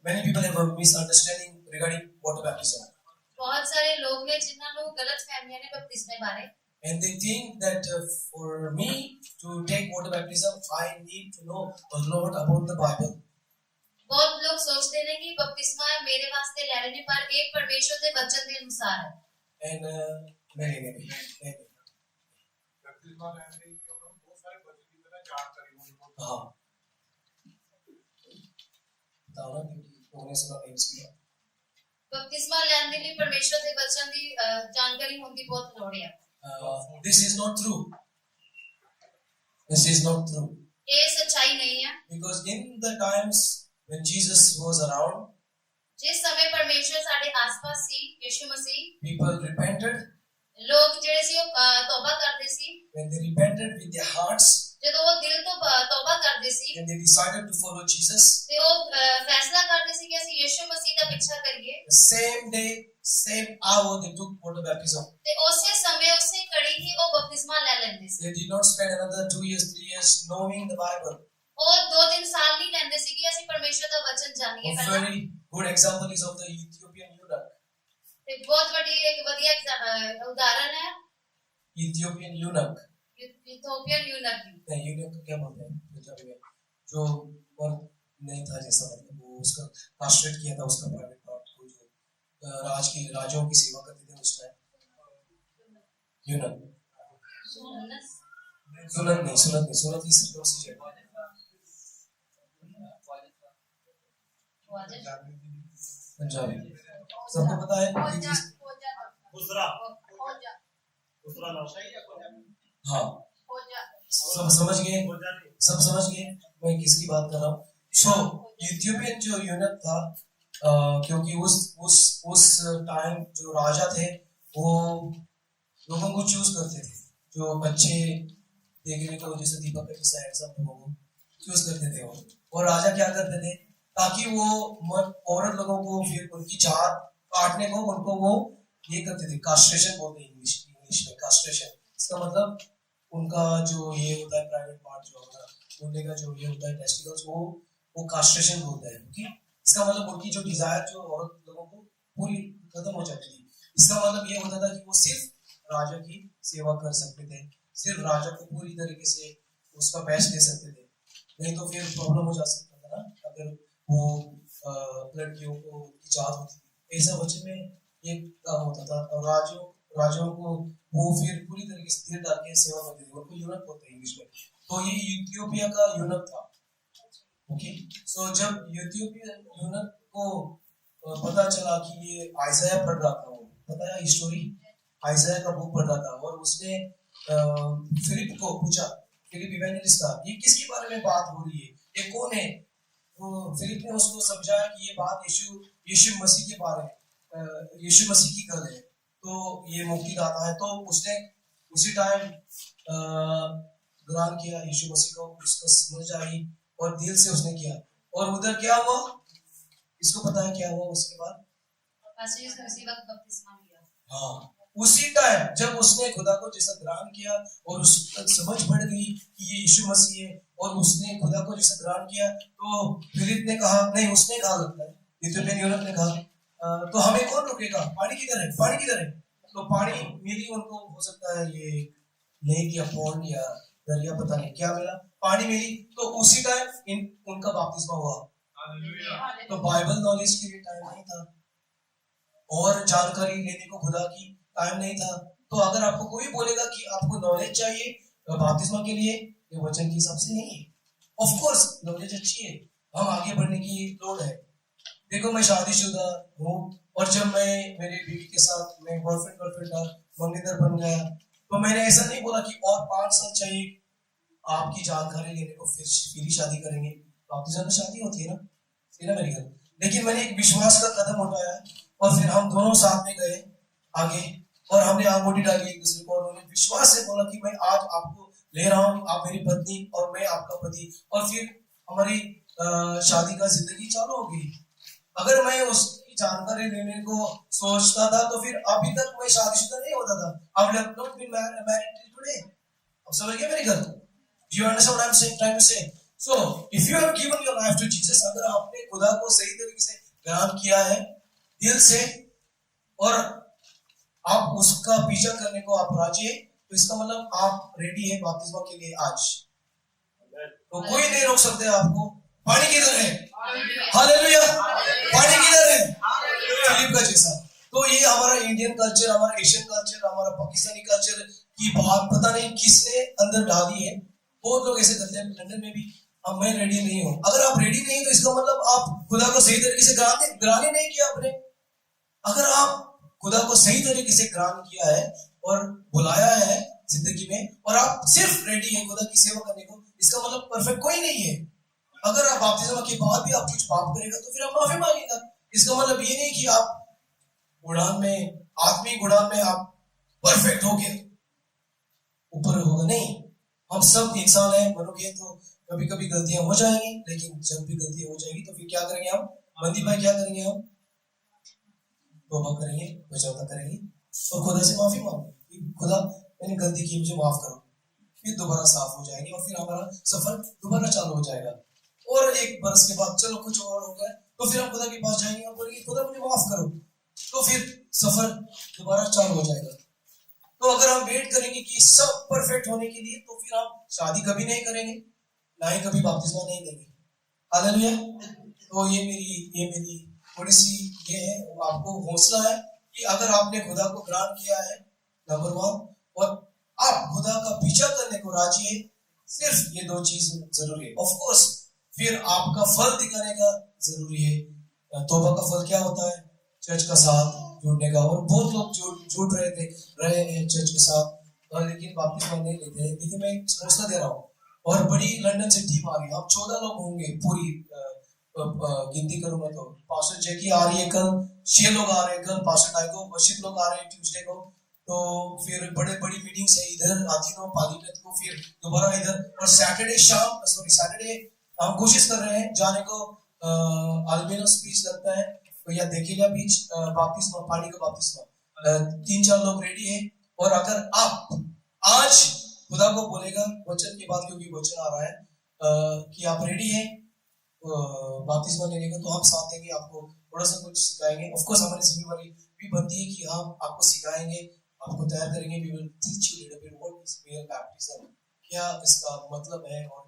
Many people have a misunderstanding regarding water baptism. बहुत सारे लोग हैं जिन्हां ਨੂੰ गलत फहमियां ने बपतिस्मे बारे And they think that for me to take water baptism, I need to know a lot about the Bible. बहुत लोग सोचते हैं कि बपतिस्मा मेरे वास्ते ले लेने पर एक परमेश्वर के वचन के अनुसार है And नहीं बपतिस्मा लेने के लिए बहुत सारे वचन की तरह जानकारी होनी चाहिए। हाँ बताओ ना क्योंकि उन्होंने सुना नहीं इसलिए बपतिस्मा लेने के लिए परमेश्वर के वचन की जानकारी होने की बहुत लोड़ है। This is not true. This is not true. ये सच्चाई नहीं है Because in the times when Jesus was around, जिस समय परमेश्वर साडे आसपास सी यीशु मसीह people repented. लोग जेड़े सी तौबा करदे सी When they repented with their hearts, ਜਦੋਂ ਉਹ ਦਿਲ ਤੋਂ ਤੌਬਾ ਕਰਦੇ ਸੀ and they decided to follow Jesus, ਤੇ ਉਹ ਫੈਸਲਾ ਕਰਦੇ ਸੀ ਕਿ ਅਸੀਂ ਯੀਸ਼ੂ ਮਸੀਹ ਦਾ ਪਿੱਛਾ ਕਰੀਏ the same day, same hour, they took water baptism. ਤੇ ਉਸੇ ਸਮੇਂ ਉਸੇ ਘੜੀ ਹੀ ਉਹ ਬਪਤਿਸਮਾ ਲੈ ਲੈਂਦੇ ਸੀ They did not spend another 2 years, 3 years knowing the Bible. ਉਹ 2-3 ਸਾਲ ਨਹੀਂ ਲੈਂਦੇ ਸੀ ਕਿ ਅਸੀਂ ਪਰਮੇਸ਼ਰ ਦਾ ਵਚਨ ਜਾਣੀਏ A ਪਹਿਲਾਂ very good example is of the Ethiopian eunuch. ਤੇ ਬਹੁਤ ਵੱਡੀ ਇੱਕ ਵਧੀਆ ਉਦਾਹਰਨ ਹੈ Ethiopian eunuch. इथियोपियन यूनक की नहीं eunuch को क्या बोलते हैं पंजाबी में? जो मर्द नहीं था जैसा मतलब वो उसका कास्ट्रेट किया था उसका प्राइवेट पार्ट को जो राजों की सेवा करते थे उस टाइम eunuch. सुनत की circumcision. पंजाबी सबको पता है कि दूसरा नाम सही है हाँ सब समझ गए मैं किसकी बात कर रहा हूँ सो यूथियोपियन जो यूनक था क्योंकि उस टाइम जो राजा थे वो लोगों को चूज करते थे जो अच्छे देखने को जैसे दीपक के जैसा हैंडसम लोगों को चूज करते थे वो और राजा क्या करते थे ताकि वो औरत लोगों को फिर उनकी चार काटने को उनको वो ये करते थे कास्ट्रेशन बोलते हैं इंग्लिश में कास्ट्रेशन इसका मतलब उनका जो ये होता है प्राइवेट पार्ट जो होता है मुंडे का जो ये होता है टेस्टिकल्स वो कास्ट्रेशन बोलता है ओके इसका मतलब उनकी जो डिजायर जो औरत लोगों को पूरी खत्म हो जाती थी इसका मतलब ये होता था कि वो सिर्फ राजा की सेवा कर सकते थे सिर्फ राजा को पूरी तरीके से उसका बेस्ट दे सकते थे नहीं तो फिर प्रॉब्लम हो जा सकता था ना अगर वो लड़कियों को की चाहत होती थी ऐसा वचन में ये काम होता था और राजों को वो फिर पूरी तरीके से धीरे डाल के सेवा करते थे उनको यूनक बोलते हैं इंग्लिश में तो ये यूथियोपिया का यूनक था ओके सो जब यूथियोपियन यूनक को पता चला कि ये आइज़ाया पढ़ रहा था वो पता है स्टोरी आइज़ाया का बुक पढ़ रहा था और उसने फिलिप को पूछा फिलिप इवेंजलिस्ट था ये किसके बारे में बात हो रही है ये कौन है तो फिलिप ने उसको समझाया कि ये बात यीशु मसीह के बारे में यीशु मसीह की गल है तो ये मुक्तिदाता है तो उसने उसी टाइम ग्रहण किया यीशु मसीह को उसका समझ आई और दिल से उसने किया और उधर क्या हुआ इसको पता है क्या हुआ उसके बाद हाँ उसी टाइम जब उसने खुदा को जैसा ग्रहण किया और उसको समझ पड़ गई कि ये यीशु मसीह है और उसने खुदा को जैसा ग्रहण किया तो फिलिप ने कहा नहीं उसने कहा लगता है इथियोपियन यूनक ने कहा तो हमें कौन रोकेगा पानी किधर है तो पानी मिली उनको हो सकता है ये लेक या पॉन्ड या दरिया पता नहीं क्या मिला पानी मिली तो उसी टाइम उनका बपतिस्मा हुआ तो बाइबल नॉलेज के लिए टाइम नहीं था और जानकारी लेने को खुदा की टाइम नहीं था तो अगर आपको कोई बोलेगा कि आपको नॉलेज चाहिए बपतिस्मा के लिए ये वचन के हिसाब से नहीं है ऑफ कोर्स नॉलेज अच्छी है हम आगे बढ़ने की लोड़ है देखो मैं शादीशुदा हूँ और जब मैं मेरे बीवी के साथ मैं बॉयफ्रेंड था मंगेतर बन गया तो मैंने ऐसा नहीं बोला कि और 5 साल चाहिए आपकी जानकारी लेने को फिर ही शादी करेंगे बपतिस्मा में शादी होती है ना मेरी घर लेकिन मैंने एक विश्वास का कदम उठाया और फिर हम दोनों साथ में गए आगे और हमने आंगूठी डाली एक दूसरे को और उन्होंने विश्वास से बोला कि मैं आज आपको ले रहा हूँ आप मेरी पत्नी और मैं आपका पति और फिर हमारी शादी का जिंदगी चालू हो गई अगर मैं उसकी जानकारी लेने को सोचता था तो फिर अभी तक मैं शादीशुदा नहीं होता था I would have not been married till today अब समझ गए मेरी गल Do you understand what I'm trying to say So if you have given your life to Jesus, अगर आपने खुदा को सही तरीके से ग्रहण किया है दिल से और आप उसका पीछा करने को आप राजी है, तो इसका मतलब आप रेडी है बपतिस्मा के लिए आज। तो कोई नहीं रोक सकते आपको। पानी किधर है? हालेलुया। पानी किधर है? फिलिप का जैसा। तो ये हमारा इंडियन कल्चर, हमारा एशियन कल्चर, हमारा पाकिस्तानी कल्चर की बात पता नहीं किसने अंदर डाली है। बहुत लोग ऐसे करते हैं। लंदन में भी अब मैं रेडी नहीं हूं। अगर आप रेडी नहीं तो इसका मतलब आप खुदा को सही तरीके से ग्रहण ही नहीं किया आपने। अगर आप खुदा को सही तरीके से ग्रहण किया है और बुलाया है जिंदगी में और आप सिर्फ रेडी है खुदा की सेवा करने को, इसका मतलब परफेक्ट कोई नहीं है। अगर आप बपतिस्मा के बाद भी आप कुछ पाप करेगा तो फिर आप माफी मांगेगा। इसका मतलब ये नहीं कि आप उड़ान में, आत्मिक उड़ान में आप परफेक्ट हो गए, ऊपर होगा नहीं। हम सब इंसान हैं, मनुष्य हैं, तो कभी कभी गलतियां हो जाएंगी, लेकिन जब भी गलतियां हो जाएगी तो फिर क्या करेंगे हम? मंदी भाई क्या करेंगे हम? तौबा करेंगे, बचाव करेंगे और खुदा से माफी मांगेंगे। खुदा मैंने गलती की, मुझे माफ करो। फिर दोबारा साफ हो जाएंगे और फिर हमारा सफर दोबारा चालू हो जाएगा। और एक बरस के बाद चलो कुछ और हो गया तो फिर हम खुदा के पास जाएंगे और बोलेंगे खुदा मुझे माफ करो, तो फिर सफर दोबारा चालू हो जाएगा। तो अगर हम वेट करेंगे कि सब परफेक्ट होने के लिए, तो फिर हम शादी कभी नहीं करेंगे, ना ही कभी बपतिस्मा नहीं लेंगे। हालेलुया। तो ये मेरी थोड़ी सी ये है, आपको हौसला है कि अगर आपने खुदा को ग्रहण किया है नंबर 1 और आप खुदा का पीछा करने को राजी है, सिर्फ ये 2 चीज जरूरी है। ऑफ कोर्स फिर आपका फल दिखाने का जरूरी है। तौबा का फल क्या होता है? चर्च का साथ जुड़ने का। और बहुत लोग जुड़ रहे हैं चर्च के साथ, लेकिन बपतिस्मा नहीं लेते हैं। लेकिन मैं हौसला दे रहा हूँ। और बड़ी लंदन से टीम आ रही है, हम 14 लोग होंगे पूरी गिनती करूंगा तो। पास्टर जैकी आ रही है कल, 6 लोग आ रहे हैं कल, पास्टर टाइको, बशीर लोग आ रहे हैं ट्यूसडे को। तो फिर बड़ी मीटिंग्स है इधर आदिनो पालीगंज को, फिर दोबारा इधर। और सैटरडे हम कोशिश कर रहे हैं जाने को। अल्बेनो स्पीच लगता है तो या देखेगा बीच बपतिस्मा, पानी का बपतिस्मा। 3-4 लोग रेडी हैं। और अगर आप आज खुदा को बोलेगा वचन के बाद, क्योंकि वचन आ रहा है कि आप रेडी हैं बपतिस्मा लेने का, तो हम साथ देंगे, आपको थोड़ा सा कुछ सिखाएंगे। ऑफ कोर्स हमारी जिम्मेवारी भी बनती है कि हम आपको सिखाएंगे, आपको तैयार करेंगे। We will teach you little bit what is real baptism, क्या इसका मतलब है और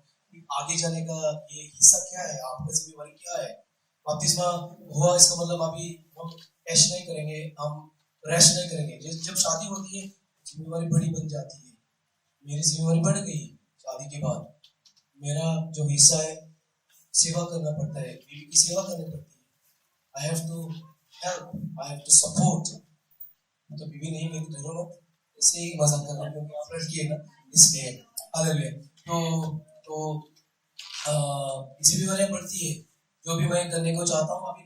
आगे जाने का ये हिस्सा क्या है, आपका जिम्मेवारी क्या है। बपतिस्मा हुआ इसका मतलब अभी हम ऐश नहीं करेंगे, हम रेस्ट नहीं करेंगे। जब शादी होती है जिम्मेवारी बड़ी बन जाती है। मेरी जिम्मेवारी बढ़ गई शादी के बाद। मेरा जो हिस्सा है सेवा करना पड़ता है, बीवी की सेवा करनी पड़ती है। I have to help, I have to support. तो बीवी नहीं, मैं तो डरो मत, ऐसे ही मजाक कर रहा हूँ क्योंकि आप लड़की है ना, इसलिए। हालेलुया। तो जिम्मेवारियां बढ़ती है। जो भी मैं करने को चाहता हूँ अभी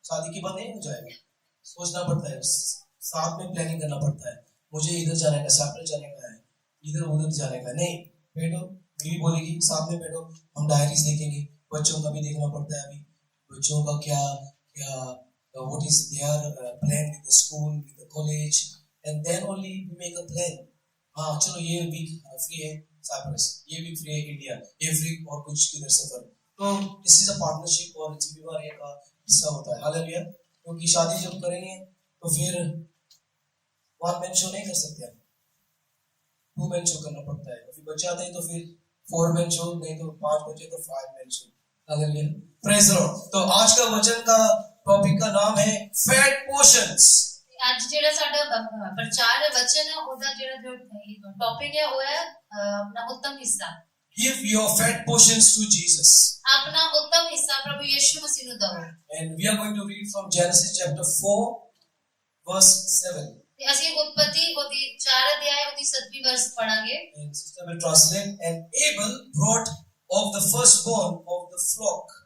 शादी के बाद नहीं हो जाएगा, सोचना पड़ता है, साथ में प्लानिंग करना पड़ता है। मुझे इधर जाने का, सैटरडे जाने का है, इधर उधर जाने का नहीं। बैठो, बीवी बोलेगी साथ में बैठो, हम डायरीज देखेंगे। बच्चों का भी देखना पड़ता है। अभी बच्चों का क्या what is their plan with the school, with the college, and then only we make a plan. हाँ चलो ये वीक फ्री है साइप्रस, ये वीक फ्री है इंडिया, ये वीक और कुछ किधर सफर। तो दिस इज अ पार्टनरशिप और जिम्मेवारी का हिस्सा होता है। हालेलुया। क्योंकि शादी जब करेंगे तो फिर 1 मैन शो नहीं कर सकते, 2 मैन शो करना पड़ता है। फिर बच्चे आते हैं तो फिर 4 मैन शो, नहीं तो 5 बच्चे तो 5 man show. Hallelujah, praise the Lord. तो आज का वचन का टॉपिक का नाम है फैट पोर्शंस। आज जेड़ा साडा प्रचार है वचन है, ओदा जेड़ा जो टॉपिक है वो है अपना उत्तम हिस्सा। Give your fat portions to Jesus. अपना उत्तम हिस्सा प्रभु यीशु मसीह नु दो। And we are going to read from Genesis chapter 4 verse 7. ते ਅਸੀਂ उत्पत्ति ओदी 4 अध्याय ओदी 7वीं वर्ष पढ़ांगे। And sister will translate. And Abel brought of the firstborn of the flock.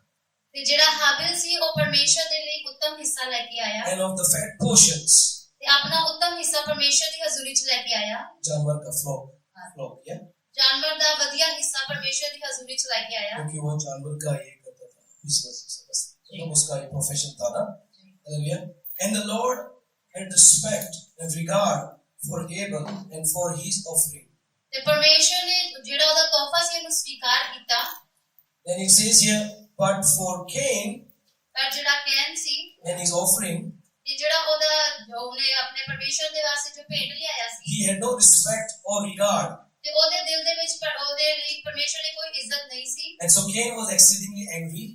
ते जेड़ा हाबिल सी ओ परमेश्वर दे ਲਈ उत्तम हिस्सा लेके आया। And of the fat portions. ते अपना उत्तम हिस्सा परमेश्वर दी हजूरी च लेके आया। जानवर का flock, yeah. जानवर दा वधिया हिस्सा परमेश्वर दी हजूरी च लेके आया। क्योंकि वो जानवर का ये करता था, बिजनेस तो उसका एक प्रोफेशन था ना। Hallelujah. And the Lord had respect and regard for Abel and for his offering. ते परमेश्वर ने जेड़ा ओदा तोहफा सी नु स्वीकार कीता Then it says here, but for Cain ਪਰ ਜਿਹੜਾ can see and his offering, ਤੇ ਜਿਹੜਾ ਉਹਨੇ ਆਪਣੇ ਪਰਮੇਸ਼ਰ ਦੇ ਵਾਸਤੇ ਜੋ ਭੇਟ ਲਿਆਇਆ ਸੀ he had no respect or regard. ਤੇ ਉਹਦੇ ਦਿਲ ਦੇ ਵਿੱਚ ਉਹਦੇ ਲਈ ਪਰਮੇਸ਼ਰ ਲਈ ਕੋਈ ਇੱਜ਼ਤ ਨਹੀਂ ਸੀ And so Cain was exceedingly angry,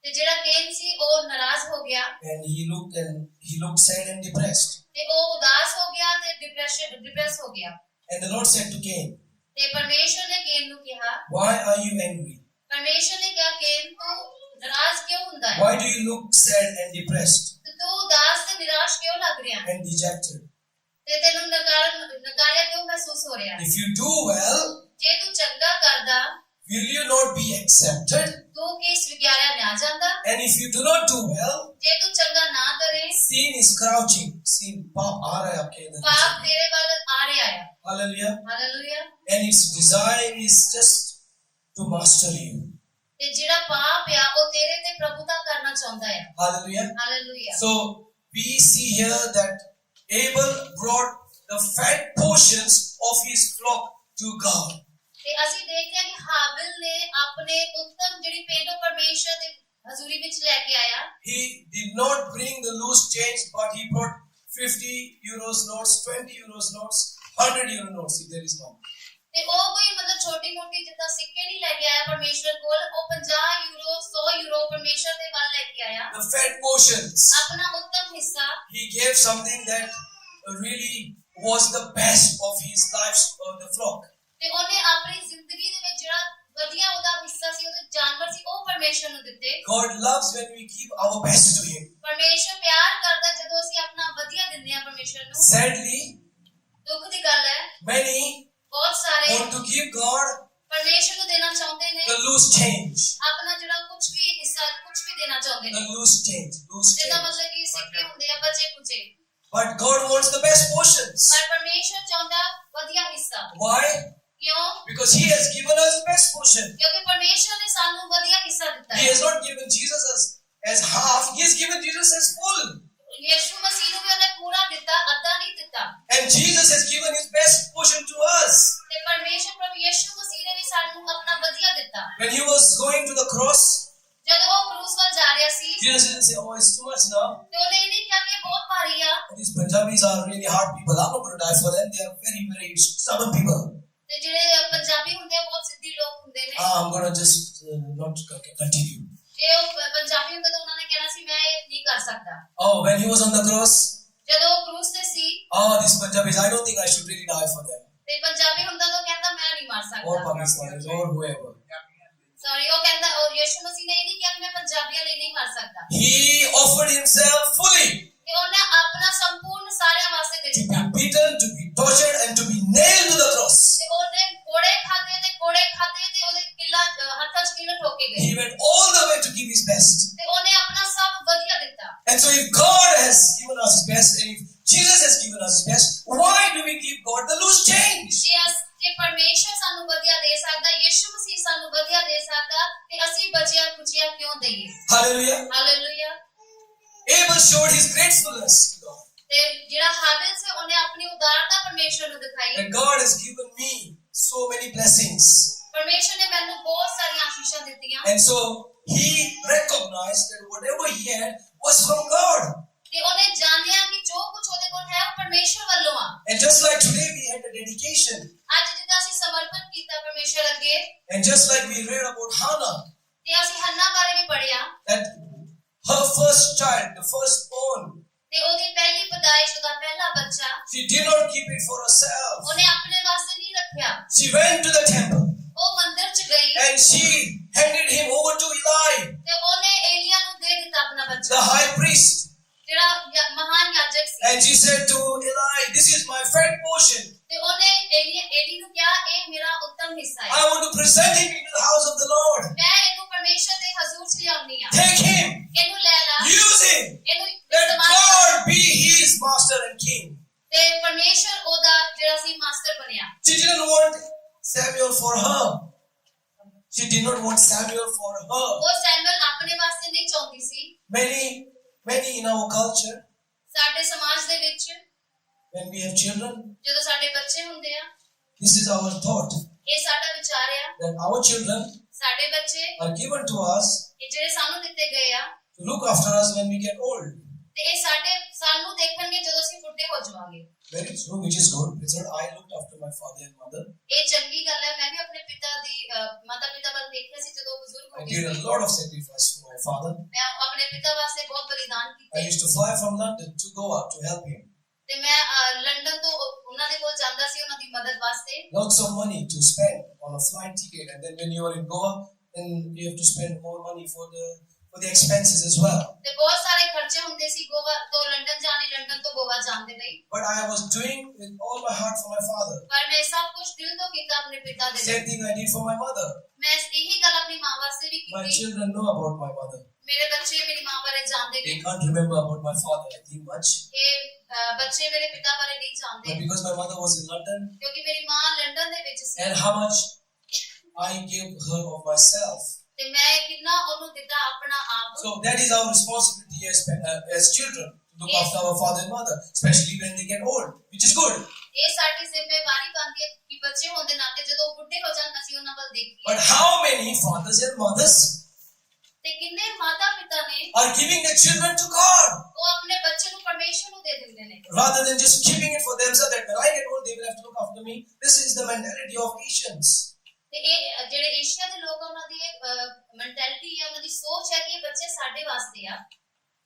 ਤੇ ਜਿਹੜਾ ਕੈਨ ਸੀ ਉਹ ਨਾਰਾਜ਼ ਹੋ ਗਿਆ and he looked sad and depressed. ਤੇ ਉਹ ਉਦਾਸ ਹੋ ਗਿਆ ਤੇ ਡਿਪਰੈਸ ਹੋ ਗਿਆ And the Lord said to Cain, ਤੇ ਪਰਮੇਸ਼ਰ ਨੇ ਕੈਨ ਨੂੰ ਕਿਹਾ why are you angry? ਪਰਮੇਸ਼ਰ ਨੇ ਕਿਹਾ ਕੈਨ ਤੂੰ ਨਾਰਾਜ਼ ਕਿਉਂ ਹੁੰਦਾ ਹੈ Why do you look sad and depressed ਤੇ ਤੂੰ ਉਦਾਸ ਤੇ ਨਿਰਾਸ਼ ਕਿਉਂ ਲੱਗ ਰਿਹਾ ਹੈ and dejected? ਤੇ ਤੈਨੂੰ ਨਕਾਰਿਆ ਕਿਉਂ ਮਹਿਸੂਸ ਹੋ ਰਿਹਾ ਹੈ If you do well, ਜੇ ਤੂੰ ਚੰਗਾ ਕਰਦਾ will you not be accepted? ਤੂੰ ਕੀ ਸਵੀਕਾਰਿਆ ਨਾ ਜਾਂਦਾ And if you do not do well, ਜੇ ਤੂੰ ਚੰਗਾ ਨਾ ਕਰੇ sin is crouching. Sin, पाप आ रहा है आपके अंदर. ਪਾਪ ਤੇਰੇ ਵੱਲ ਆ ਰਿਹਾ ਹੈ Hallelujah. Hallelujah And its desire is just to master you. ਤੇ ਜਿਹੜਾ ਪਾਪ ਆ ਉਹ ਤੇਰੇ ਤੇ ਪ੍ਰਭੁਤਾ ਕਰਨਾ ਚਾਹੁੰਦਾ ਹੈ Hallelujah. Hallelujah So we see here that Abel brought the fat portions of his flock to God. ਤੇ ਅਸੀਂ ਦੇਖਦੇ ਹਾਂ ਕਿ ਹਾਬਿਲ ਨੇ ਆਪਣੇ ਉੱਤਮ ਜਿਹੜੀ ਭੇਟ ਉਹ ਪਰਮੇਸ਼ਰ ਦੇ ਹਜ਼ੂਰੀ ਵਿੱਚ ਲੈ ਕੇ ਆਇਆ He did not bring the loose change, but he brought 50 euros notes, 20 euros notes, 100 euro notes, if there is one. ਤੇ ਉਹ ਕੋਈ ਮਤਲਬ ਛੋਟੀ ਮੋਟੀ ਜਿੱਦਾਂ ਸਿੱਕੇ ਨਹੀਂ ਲੈ ਕੇ ਆਇਆ ਪਰਮੇਸ਼ਰ ਕੋਲ ਉਹ 50 ਯੂਰੋ 100 ਯੂਰੋ ਪਰਮੇਸ਼ਰ ਦੇ ਵੱਲ ਲੈ ਕੇ ਆਇਆ The fat portions. ਆਪਣਾ ਉੱਤਮ ਹਿੱਸਾ He gave something that really was the best of his life, the flock. ਤੇ ਉਹਨੇ ਆਪਣੀ ਜ਼ਿੰਦਗੀ ਦੇ ਵਿੱਚ ਜਿਹੜਾ ਵਧੀਆ ਉਹਦਾ ਹਿੱਸਾ ਸੀ ਉਹਦੇ ਜਾਨਵਰ ਸੀ ਉਹ ਪਰਮੇਸ਼ਰ ਨੂੰ ਦਿੱਤੇ God loves when we give our best to him. ਪਰਮੇਸ਼ਰ ਪਿਆਰ ਕਰਦਾ ਜਦੋਂ ਅਸੀਂ ਆਪਣਾ ਵਧੀਆ ਦਿੰਦੇ ਹਾਂ ਪਰਮੇਸ਼ਰ ਨੂੰ Sadly, ਦੁੱਖ ਦੀ ਗੱਲ ਹੈ many ਬਹੁਤ ਸਾਰੇ want to give God ਪਰਮੇਸ਼ਰ ਨੂੰ ਦੇਣਾ ਚਾਹੁੰਦੇ ਨੇ the loose change. ਆਪਣਾ ਜਿਹੜਾ ਕੁਝ ਵੀ ਹਿੱਸਾ ਕੁਝ ਵੀ ਦੇਣਾ ਚਾਹੁੰਦੇ The ਨੇ loose change. Loose ਜਿਹਦਾ change. ਮਤਲਬ ਕਿ ਸਿੱਕੇ ਹੁੰਦੇ ਆ ਬਚੇ ਕੁਚੇ But God wants the best portions. ਪਰ ਪਰਮੇਸ਼ਰ ਚਾਹੁੰਦਾ ਵਧੀਆ ਹਿੱਸਾ Why? ਕਿਉਂ Because he has given us the best portion. ਕਿਉਂਕਿ ਪਰਮੇਸ਼ਰ ਨੇ ਸਾਨੂੰ ਵਧੀਆ ਹਿੱਸਾ ਦਿੱਤਾ He ਹੈ has not given Jesus as half. He has given Jesus as full. ਯਿਸੂ ਮਸੀਹ ਨੂੰ ਵੀ ਉਹਨੇ ਪੂਰਾ ਦਿੱਤਾ ਅੱਧਾ ਨਹੀਂ ਦਿੱਤਾ And Jesus has given his best portion to us. ਤੇ ਪਰਮੇਸ਼ਰ ਪ੍ਰਭੂ ਯਿਸੂ ਮਸੀਹ ਨੇ ਵੀ ਸਾਨੂੰ ਆਪਣਾ ਵਧੀਆ ਦਿੱਤਾ When he was going to the cross, ਜਦੋਂ ਉਹ ਕਰੂਸ ਵੱਲ ਜਾ ਰਿਹਾ ਸੀ Jesus didn't say, oh, it's too much now. ਤੇ ਉਹਨੇ ਇਹ ਨਹੀਂ ਕਿਹਾ ਕਿ ਇਹ ਬਹੁਤ ਭਾਰੀ ਆ These Punjabis are really hard people. I'm not going to die for them. They are very, very stubborn people. ਤੇ ਜਿਹੜੇ ਪੰਜਾਬੀ ਹੁੰਦੇ ਆ ਬਹੁਤ ਸਿੱਧੀ ਲੋਕ ਹੁੰਦੇ ਨੇ I'm going to just not continue. ਜੇ ਉਹ ਪੰਜਾਬੀ ਹੁੰਦੇ ਤਾਂ ਉਹਨਾਂ ਨੇ ਕਹਿਣਾ ਸੀ ਮੈਂ ਇਹ ਨਹੀਂ ਕਰ ਸਕਦਾ Oh, when he was on the cross, ਜਦੋਂ ਉਹ ਕਰੂਸ ਤੇ ਸੀ these Punjabis, I don't think I should really die for them. ਤੇ ਪੰਜਾਬੀ ਹੁੰਦਾ ਤਾਂ ਕਹਿੰਦਾ ਮੈਂ ਨਹੀਂ ਮਾਰ Or ਸਕਦਾ Pakistanis, or whoever. ਸੌਰੀ ਉਹ ਕਹਿੰਦਾ ਉਹ ਯਿਸੂ ਮਸੀਹ ਨੇ ਇਹ ਨਹੀਂ ਕਿਹਾ ਕਿ ਮੈਂ ਪੰਜਾਬੀਆਂ ਲਈ ਨਹੀਂ ਮਾਰ ਸਕਦਾ He offered himself fully ਤੇ ਉਹਨੇ ਆਪਣਾ ਸੰਪੂਰਨ ਸਾਰਿਆਂ ਵਾਸਤੇ ਦੇ to ਦਿੱਤਾ be beaten, to be tortured, and to be nailed to the cross. ਤੇ ਉਹਨੇ ਕੋੜੇ ਖਾਦੇ ਤੇ ਉਹਦੇ ਕਿੱਲਾ ਹੱਥਾਂ 'ਚ ਕਿੱਲਾ ਠੋਕੇ ਗਏ He went all the way to give his best. ਤੇ ਉਹਨੇ ਆਪਣਾ ਸਭ ਵਧੀਆ ਦਿੱਤਾ And so if God has given us his best, and if Jesus has given us his best, why do we give God the loose change? ਜੇ ਪਰਮੇਸ਼ਰ ਸਾਨੂੰ ਵਧੀਆ ਦੇ ਸਕਦਾ ਯਿਸੂ ਮਸੀਹ ਸਾਨੂੰ ਵਧੀਆ ਦੇ ਸਕਦਾ ਤੇ ਅਸੀਂ ਬਚਿਆ ਕੁਚਿਆ ਕਿਉਂ ਦਈਏ Hallelujah. Hallelujah Abel showed his gratefulness to God. ਤੇ ਜਿਹੜਾ ਹਾਬਿਲ ਸੀ ਉਹਨੇ ਆਪਣੀ ਉਦਾਰਤਾ ਪਰਮੇਸ਼ਰ ਨੂੰ ਦਿਖਾਈ That God has given me so many blessings. ਪਰਮੇਸ਼ਰ ਨੇ ਮੈਨੂੰ ਬਹੁਤ ਸਾਰੀਆਂ ਆਸ਼ੀਸ਼ਾਂ ਦਿੱਤੀਆਂ And so he recognized that whatever he had was from God. ਤੇ ਉਹਨੇ ਜਾਣਿਆ ਕਿ ਜੋ ਕੁਝ ਉਹਦੇ ਕੋਲ ਹੈ ਉਹ ਪਰਮੇਸ਼ਰ ਵੱਲੋਂ ਆ And just like today we had a dedication. ਅੱਜ ਜਿੱਦਾਂ ਅਸੀਂ ਸਮਰਪਣ ਕੀਤਾ ਪਰਮੇਸ਼ਰ ਅੱਗੇ And just like we read about Hannah, ਤੇ ਅਸੀਂ ਹੰਨਾ ਬਾਰੇ ਵੀ ਪੜ੍ਹਿਆ that her first child, the firstborn, ਤੇ ਉਹਦੀ ਪਹਿਲੀ ਪੈਦਾਇਸ਼ ਉਹਦਾ ਪਹਿਲਾ ਬੱਚਾ she did not keep it for herself. ਉਹਨੇ ਆਪਣੇ ਵਾਸਤੇ ਨਹੀਂ ਰੱਖਿਆ She went to the temple ਉਹ ਮੰਦਿਰ 'ਚ ਗਈ and she handed him over to Eli, ਤੇ ਉਹਨੇ ਏਲੀਆ ਨੂੰ ਦੇ ਦਿੱਤਾ ਆਪਣਾ ਬੱਚਾ the high priest. ਜਿਹੜਾ ਮਹਾਨ ਯਾਜਕ ਸੀ And she said to Eli, this is my fat portion. ਤੇ ਉਹਨੇ ਏਲੀ ਨੂੰ ਕਿਹਾ ਇਹ ਮੇਰਾ ਉੱਤਮ ਹਿੱਸਾ ਹੈ I want to present him into the house of the Lord. ਮੈਂ ਇਹਨੂੰ ਪਰਮੇਸ਼ਰ ਦੇ ਹਜ਼ੂਰ 'ਚ ਲਿਆਉਣੀ ਆ Take him, ਇਹਨੂੰ ਲੈ ਲਾ use him. ਇਹਨੂੰ Let ਇਸਤੇਮਾਲ ਕਰ God be his master and king. ਤੇ ਪਰਮੇਸ਼ਰ ਉਹਦਾ ਜਿਹੜਾ ਸੀ ਮਾਸਟਰ ਬਣਿਆ She didn't want Samuel for her. She did not want Samuel for her. ਉਹ ਸੈਮੂਅਲ ਆਪਣੇ ਵਾਸਤੇ ਨਹੀਂ ਚਾਹੁੰਦੀ ਸੀ Many in our culture, ਸਾਡੇ ਸਮਾਜ ਦੇ ਵਿੱਚ when we have children, ਜਦੋਂ ਸਾਡੇ ਬੱਚੇ ਹੁੰਦੇ ਆ this is our thought, ਇਹ ਸਾਡਾ ਵਿਚਾਰ ਆ that our children ਸਾਡੇ ਬੱਚੇ are given to us ਇਹ ਜਿਹੜੇ ਸਾਨੂੰ ਦਿੱਤੇ ਗਏ ਆ to look after us when we get old. ਤੇ ਇਹ ਸਾਨੂੰ ਦੇਖਣਗੇ ਜਦੋਂ ਅਸੀਂ ਬੁੱਢੇ ਹੋ ਜਾਵਾਂਗੇ। Very true, which is good. It's not I looked after my father and mother. ਇਹ ਚੰਗੀ ਗੱਲ ਹੈ। ਮੈਂ ਵੀ ਆਪਣੇ ਮਾਤਾ ਪਿਤਾ ਵੱਲ ਦੇਖਿਆ ਸੀ ਜਦੋਂ ਬਜ਼ੁਰਗ ਹੋ I ਗਏ did a C. lot of sacrifice for my father. ਮੈਂ ਆਪਣੇ ਪਿਤਾ ਵਾਸਤੇ ਬਹੁਤ ਬਲੀਦਾਨ I ਕੀਤੇ used to fly from London to Goa to help him. ਤੇ ਮੈਂ ਲੰਡਨ ਤੋਂ ਉਹਨਾਂ ਦੇ ਕੋਲ ਜਾਂਦਾ ਸੀ ਉਹਨਾਂ ਦੀ ਮਦਦ ਵਾਸਤੇ। Lots of money to spend on a flight ticket, and then when you are in Goa, then you have to spend more money for the expenses as well. ਤੇ ਬਹੁਤ ਸਾਰੇ ਖਰਚੇ ਹੁੰਦੇ ਸੀ ਗੋਆ ਤੋਂ ਲੰਡਨ ਜਾਣੇ, ਲੰਡਨ ਤੋਂ ਗੋਆ ਜਾਣ ਦੇ ਲਈ। But I was doing with all my heart for my father. ਪਰ ਮੈਂ ਸਭ ਕੁਝ ਦਿਲ ਤੋਂ ਕੀਤਾ ਆਪਣੇ ਪਿਤਾ ਦੇ Same ਲਈ। thing I did for my mother. ਮੈਂ ਇਹੀ ਗੱਲ ਆਪਣੀ ਮਾਂ ਵਾਸਤੇ ਵੀ My ਕੀਤੀ। children know about my mother. ਮੇਰੇ ਬੱਚੇ ਮੇਰੀ ਮਾਂ ਬਾਰੇ ਜਾਣਦੇ They ਨੇ। can't remember about my father, I think, much. ਇਹ ਬੱਚੇ ਮੇਰੇ ਪਿਤਾ ਬਾਰੇ ਨਹੀਂ But ਜਾਣਦੇ because my mother was in London, ਕਿਉਂਕਿ ਮੇਰੀ ਮਾਂ ਲੰਡਨ ਦੇ ਵਿੱਚ ਸੀ and how much I gave her of myself. ਤੇ ਮੈਂ ਕਿੰਨਾ ਉਹਨੂੰ ਦਿੱਤਾ ਆਪਣਾ ਆਪ। So that is our responsibility as children, to look after our father and mother, especially when they get old, which is good. ਇਹ ਸਾਡੀ ਜ਼ਿੰਮੇਵਾਰੀ ਬਣਦੀ ਹੈ ਕਿ ਬੱਚੇ ਹੋਣ ਦੇ ਨਾਤੇ ਜਦੋਂ ਉਹ ਬੁੱਢੇ ਹੋ ਜਾਣ ਅਸੀਂ ਉਹਨਾਂ ਵੱਲ ਦੇਖੀਏ। But how many fathers and mothers ਤੇ ਕਿੰਨੇ ਮਾਤਾ ਪਿਤਾ ਨੇ are giving their children to God, ਉਹ ਆਪਣੇ ਬੱਚੇ ਨੂੰ ਪਰਮੇਸ਼ਰ ਨੂੰ ਦੇ ਦਿੰਦੇ ਨੇ rather than just keeping it for themselves that when I get old they will have to look after me? This is the mentality of Asians. ਤੇ ਇਹ ਜਿਹੜੇ ਏਸ਼ੀਆ ਦੇ ਲੋਕ ਉਹਨਾਂ ਦੀ ਮੈਂਟੈਲਿਟੀ ਹੈ, ਉਹਨਾਂ ਦੀ ਸੋਚ ਹੈ ਕਿ ਇਹ ਬੱਚੇ ਸਾਡੇ ਵਾਸਤੇ ਆ।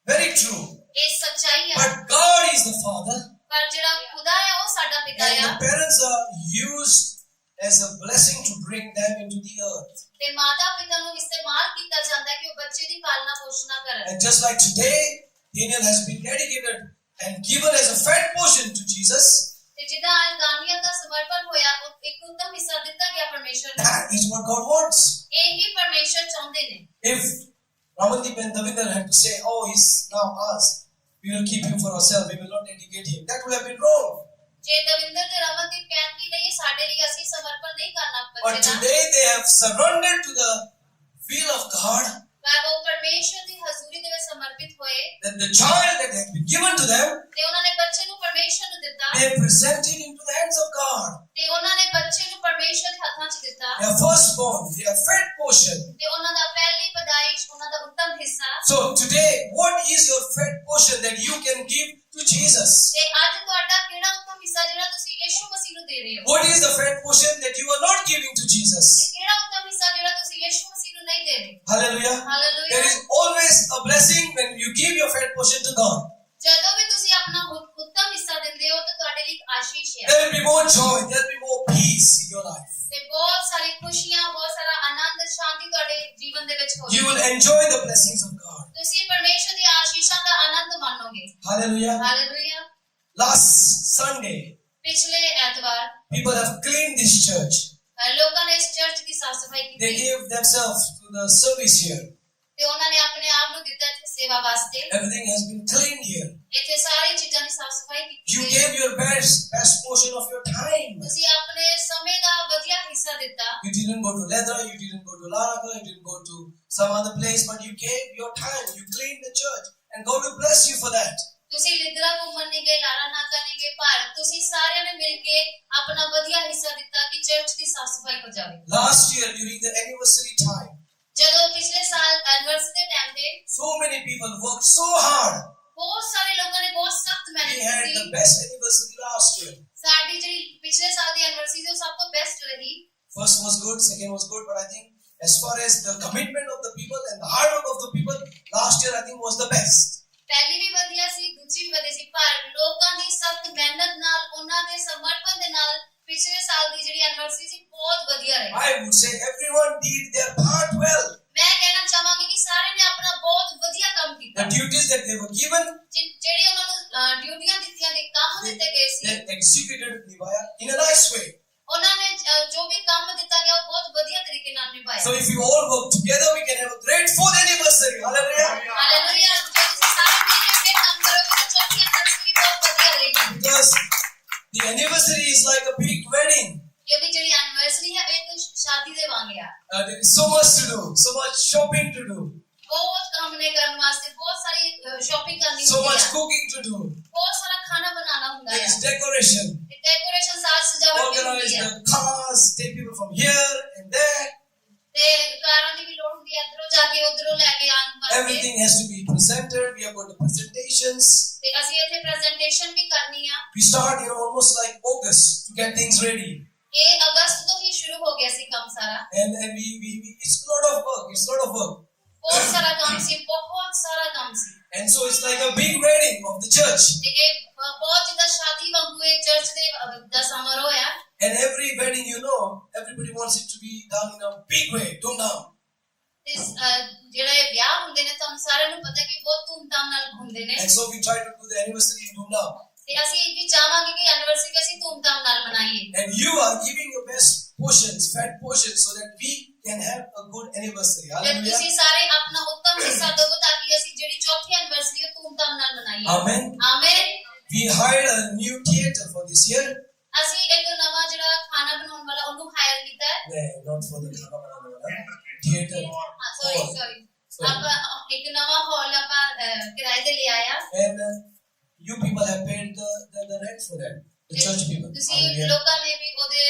Very true. ਇਹ ਸੱਚਾਈ ਆ। But God is the Father, ਪਰ ਜਿਹੜਾ ਖੁਦਾ ਹੈ ਉਹ ਸਾਡਾ ਪਿਤਾ and ਆ। the parents are used as a blessing to bring them into the earth. ਤੇ ਮਾਤਾ ਪਿਤਾ ਨੂੰ ਇਸਤੇਮਾਲ ਕੀਤਾ ਜਾਂਦਾ ਹੈ ਕਿ ਉਹ ਬੱਚੇ ਦੀ ਪਾਲਣਾ ਪੋਸ਼ਣਾ ਕਰਨ। And just like today, Daniel has been dedicated and given as a fat portion to Jesus. ਤੇ ਜਿੱਦਾਂ ਅੱਜ ਦਾਨੀਅਲ ਦਾ ਸਮਰਪਣ ਹੋਇਆ, ਉਹ ਇੱਕ ਉੱਤਮ ਹਿੱਸਾ ਦਿੱਤਾ ਗਿਆ ਪਰਮੇਸ਼ਰ ਨੂੰ। That is what God wants. ਇਹੀ ਪਰਮੇਸ਼ਰ ਚਾਹੁੰਦੇ ਨੇ। If Ramandeep and Davinder had to say, "Oh, he's now ours. We will keep him for ourselves. We will not dedicate him," that would have been wrong. ਜੇ ਦਵਿੰਦਰ ਤੇ ਰਮਨਦੀਪ ਕਹਿਣ ਕਿ ਨਹੀਂ ਸਾਡੇ ਲਈ ਅਸੀਂ ਸਮਰਪਣ ਨਹੀਂ ਕਰਨਾ But ਬੱਚੇ ਦਾ, today they have surrendered to the will of God. ਪਰ ਉਹ ਪਰਮੇਸ਼ਰ ਦੀ ਹਜ਼ੂਰੀ ਦੇ ਵਿੱਚ ਸਮਰਪਿਤ ਹੋਏ That the child that had been given to them, ਤੇ ਉਹਨਾਂ ਨੇ ਬੱਚੇ ਨੂੰ ਪਰਮੇਸ਼ਰ ਨੂੰ ਦਿੱਤਾ they presented into the hands of God. ਤੇ ਉਹਨਾਂ ਨੇ ਬੱਚੇ ਨੂੰ ਪਰਮੇਸ਼ਰ ਦੇ ਹੱਥਾਂ 'ਚ ਦਿੱਤਾ Their firstborn, their fat portion. ਤੇ ਉਹਨਾਂ ਦਾ ਪਹਿਲੀ ਪਦਾਇਸ਼, ਉਹਨਾਂ ਦਾ ਉੱਤਮ ਹਿੱਸਾ। So today, what is your fat portion that you can give to Jesus? ਤੇ ਅੱਜ ਤੁਹਾਡਾ ਕਿਹੜਾ ਉੱਤਮ ਹਿੱਸਾ ਜਿਹੜਾ ਤੁਸੀਂ ਯਿਸੂ ਮਸੀਹ ਨੂੰ ਦੇ ਰਹੇ ਹੋ? What is the fat portion that you are not giving to Jesus? ਤੇ ਕਿਹੜਾ ਉੱਤਮ ਹਿੱਸਾ ਜਿਹੜਾ ਤੁਸੀਂ ਯਿਸੂ ਮਸੀਹ ਨੂੰ ਨਹੀਂ ਦੇ ਰਹੇ? Hallelujah. Hallelujah. There is always a blessing when you give your fat portion to God. ਜਦੋਂ ਵੀ ਤੁਸੀਂ ਆਪਣਾ ਉੱਤਮ ਹਿੱਸਾ ਦਿੰਦੇ ਹੋ ਤਾਂ ਤੁਹਾਡੇ ਲਈ ਇੱਕ ਆਸ਼ੀਸ਼ ਹੈ There will be more joy, there will be more peace in your life. ਤੇ ਬਹੁਤ ਸਾਰੀ ਖੁਸ਼ੀਆਂ, ਬਹੁਤ ਸਾਰਾ ਆਨੰਦ, ਸ਼ਾਂਤੀ ਤੁਹਾਡੇ ਜੀਵਨ ਦੇ ਵਿੱਚ You ਹੋਵੇਗੀ। will enjoy the blessings of God. ਤੁਸੀਂ ਪਰਮੇਸ਼ਰ ਦੀ ਆਸ਼ੀਸ਼ਾਂ ਦਾ ਆਨੰਦ ਮਾਣੋਗੇ। Hallelujah. ਹਾਲੇਲੂਇਆ। Last Sunday, ਪਿਛਲੇ ਐਤਵਾਰ people have cleaned this church. ਲੋਕਾਂ ਨੇ ਇਸ ਚਰਚ ਦੀ ਸਾਫ਼ ਸਫਾਈ They ਕੀਤੀ gave themselves to the service here. ਤੇ ਉਹਨਾਂ ਨੇ ਆਪਣੇ ਆਪ ਨੂੰ ਦਿੱਤਾ ਇੱਥੇ ਸੇਵਾ ਵਾਸਤੇ। Everything has been cleaned here. ਇੱਥੇ ਸਾਰੀ ਚੀਜ਼ਾਂ ਦੀ ਸਾਫ਼ ਸਫਾਈ ਕੀਤੀ You ਗਈ। gave your best portion of your time. ਤੁਸੀਂ ਆਪਣੇ ਸਮੇਂ ਦਾ ਵਧੀਆ ਹਿੱਸਾ ਦਿੱਤਾ। You didn't go to Ledra, you didn't go to Laraka, you didn't go to some other place, but you gave your time. You cleaned the church, and God will bless you for that. ਤੁਸੀਂ ਲਿਦਰਾ ਘੁੰਮਣ ਨਹੀਂ ਗਏ, ਲਾਰਾ ਨਾਕਾ ਨਹੀਂ ਗਏ, ਪਰ ਤੁਸੀਂ ਸਾਰਿਆਂ ਨੇ ਮਿਲ ਕੇ ਆਪਣਾ ਵਧੀਆ ਹਿੱਸਾ ਦਿੱਤਾ ਕਿ ਚਰਚ ਦੀ ਸਾਫ਼ ਸਫਾਈ ਹੋ ਜਾਵੇ। Last year, during the anniversary time, ਜਦੋਂ ਪਿਛਲੇ ਸਾਲ ਐਨਵਰਸਰੀ ਦੇ ਟਾਈਮ ਤੇ so many people worked so hard. ਬਹੁਤ ਸਾਰੇ ਲੋਕਾਂ ਨੇ ਬਹੁਤ ਸਖਤ We ਮਿਹਨਤ had the ਕੀਤੀ। best anniversary last year. ਸਾਡੀ ਜਿਹੜੀ ਪਿਛਲੇ ਸਾਲ ਦੀ ਐਨਵਰਸਰੀ ਸੀ ਉਹ ਸਭ ਤੋਂ ਬੈਸਟ ਰਹੀ। First was good, second was good, but I think as far as the commitment of the people and the hard work of the people, last year I think was the best. ਪਹਿਲੀ ਵੀ ਵਧੀਆ ਸੀ, ਦੂਜੀ ਵੀ ਵਧੀਆ ਸੀ, ਪਰ ਲੋਕਾਂ ਦੀ ਸਖਤ ਮਿਹਨਤ ਨਾਲ, ਉਹਨਾਂ ਦੇ ਸਮਰਪਣ ਦੇ ਨਾਲ ਪਿਛਲੇ ਸਾਲ ਦੀ ਜਿਹੜੀ ਐਨਵਰਸਰੀ ਸੀ ਬਹੁਤ ਵਧੀਆ ਰਹੀ। I would say everyone did their part well. ਮੈਂ ਕਹਿਣਾ ਚਾਹਾਂਗੀ ਕਿ ਸਾਰੇ ਨੇ ਆਪਣਾ ਬਹੁਤ ਵਧੀਆ ਕੰਮ ਕੀਤਾ। The duties that they were given, ਜਿਹੜੀ ਉਹਨਾਂ ਨੂੰ ਡਿਊਟੀਆਂ ਦਿੱਤੀਆਂ ਗਏ, ਕੰਮ ਦਿੱਤੇ ਗਏ ਸੀ, they executed Nivaya in a nice way. ਉਹਨਾਂ ਨੇ ਜੋ ਵੀ ਕੰਮ ਦਿੱਤਾ ਗਿਆ ਉਹ ਬਹੁਤ ਵਧੀਆ ਤਰੀਕੇ ਨਾਲ ਨਿਭਾਇਆ। So if we all work together, we can have a great 4th anniversary. Hallelujah. Hallelujah. ਜੇ ਤੁਸੀਂ ਸਾਰੇ ਮਿਲ ਕੇ ਕੰਮ ਕਰੋਗੇ ਤਾਂ ਚੌਥੀ ਐਨਵਰਸਰੀ ਬਹੁਤ ਵਧੀਆ ਰਹੇਗੀ। Because the anniversary is like a big wedding. ਕਿਉਂਕਿ ਜਿਹੜੀ ਐਨਵਰਸਰੀ ਹੈ ਇਹ ਇੱਕ ਸ਼ਾਦੀ ਦੇ ਵਾਂਗ ਆ। There is so much to do, so much shopping to do, ਬਹੁਤ ਕੰਮ ਨੇ ਕਰਨ ਵਾਸਤੇ, ਬਹੁਤ ਸਾਰੀ ਸ਼ਾਪਿੰਗ ਕਰਨੀ so ਹੁੰਦੀ much ਹੈ, cooking to do. ਬਹੁਤ ਸਾਰਾ ਖਾਣਾ ਬਣਾਉਣਾ ਹੁੰਦਾ There ਹੈ, is decoration, ਡੈਕੋਰੇਸ਼ਨ ਸਾਜ ਸਜਾਵਟ ਵੀ ਹੁੰਦੀ organize ਹੈ the cars, take people from here and there. ਤੇ about the presentations. ਤੇ ਅਸੀਂ ਇੱਥੇ ਪ੍ਰੈਜੈਂਟੇਸ਼ਨ ਵੀ ਕਰਨੀ ਆ। We start, almost like August to get things ready. ਇਹ ਅਗਸਤ ਤੋਂ ਹੀ ਸ਼ੁਰੂ ਹੋ ਗਿਆ ਸੀ ਕੰਮ ਸਾਰਾ। And we it's a lot of work. It's a lot of work. ਬਹੁਤ ਸਾਰਾ ਕੰਮ ਸੀ, ਬਹੁਤ ਸਾਰਾ ਕੰਮ ਸੀ। And so it's like a big wedding of the church. ਤੇ ਇਹ ਬਹੁਤ ਜਿੱਦਾਂ ਸ਼ਾਦੀ ਵਾਂਗੂ ਇਹ ਚਰਚ ਦੇ ਦਾ ਸਮਾਰੋਹ ਆ। And every wedding, everybody wants it to be done in a big way, ਧੂਮਧਾਮ। ਜਿਹੜਾ ਇਹ ਵਿਆਹ ਹੁੰਦੇ ਨੇ ਤੁਹਾਨੂੰ ਸਾਰਿਆਂ ਨੂੰ ਪਤਾ ਕਿ ਬਹੁਤ ਧੂਮਧਾਮ ਨਾਲ ਹੁੰਦੇ ਨੇ। And so we try to do the anniversary in ਧੂਮਧਾਮ। ਤੇ ਅਸੀਂ ਇਹ ਵੀ ਚਾਹਾਂਗੇ ਕਿ ਐਨੀਵਰਸਰੀ ਅਸੀਂ ਧੂਮਧਾਮ ਨਾਲ ਮਨਾਈਏ। And you are giving your best portions, fat portions, so that we can have a good anniversary. ਤੇ Hallelujah. ਤੁਸੀਂ ਸਾਰੇ ਆਪਣਾ ਉੱਤਮ ਹਿੱਸਾ ਦਿਓ ਤਾਂ ਕਿ ਅਸੀਂ ਜਿਹੜੀ ਚੌਥੀ ਐਨੀਵਰਸਰੀ ਉਹ ਧੂਮਧਾਮ ਨਾਲ ਮਨਾਈਏ। Amen. Amen. We hired a new theater for this year. ਅਸੀਂ ਇੱਕ ਨਵਾਂ ਜਿਹੜਾ ਖਾਣਾ ਬਣਾਉਣ ਵਾਲਾ ਉਹਨੂੰ ਹਾਇਰ ਕੀਤਾ ਹੈ। No, not for the theater. Sorry ਆਪਾਂ ਇੱਕ ਨਵਾਂ ਹਾਲ ਆਪਾਂ ਕਿਰਾਏ ਤੇ ਲਿਆ ਆ। And you people have paid the rent for that. The church people. ਤੁਸੀਂ Hallelujah. ਲੋਕਾਂ ਨੇ ਵੀ ਉਹਦੇ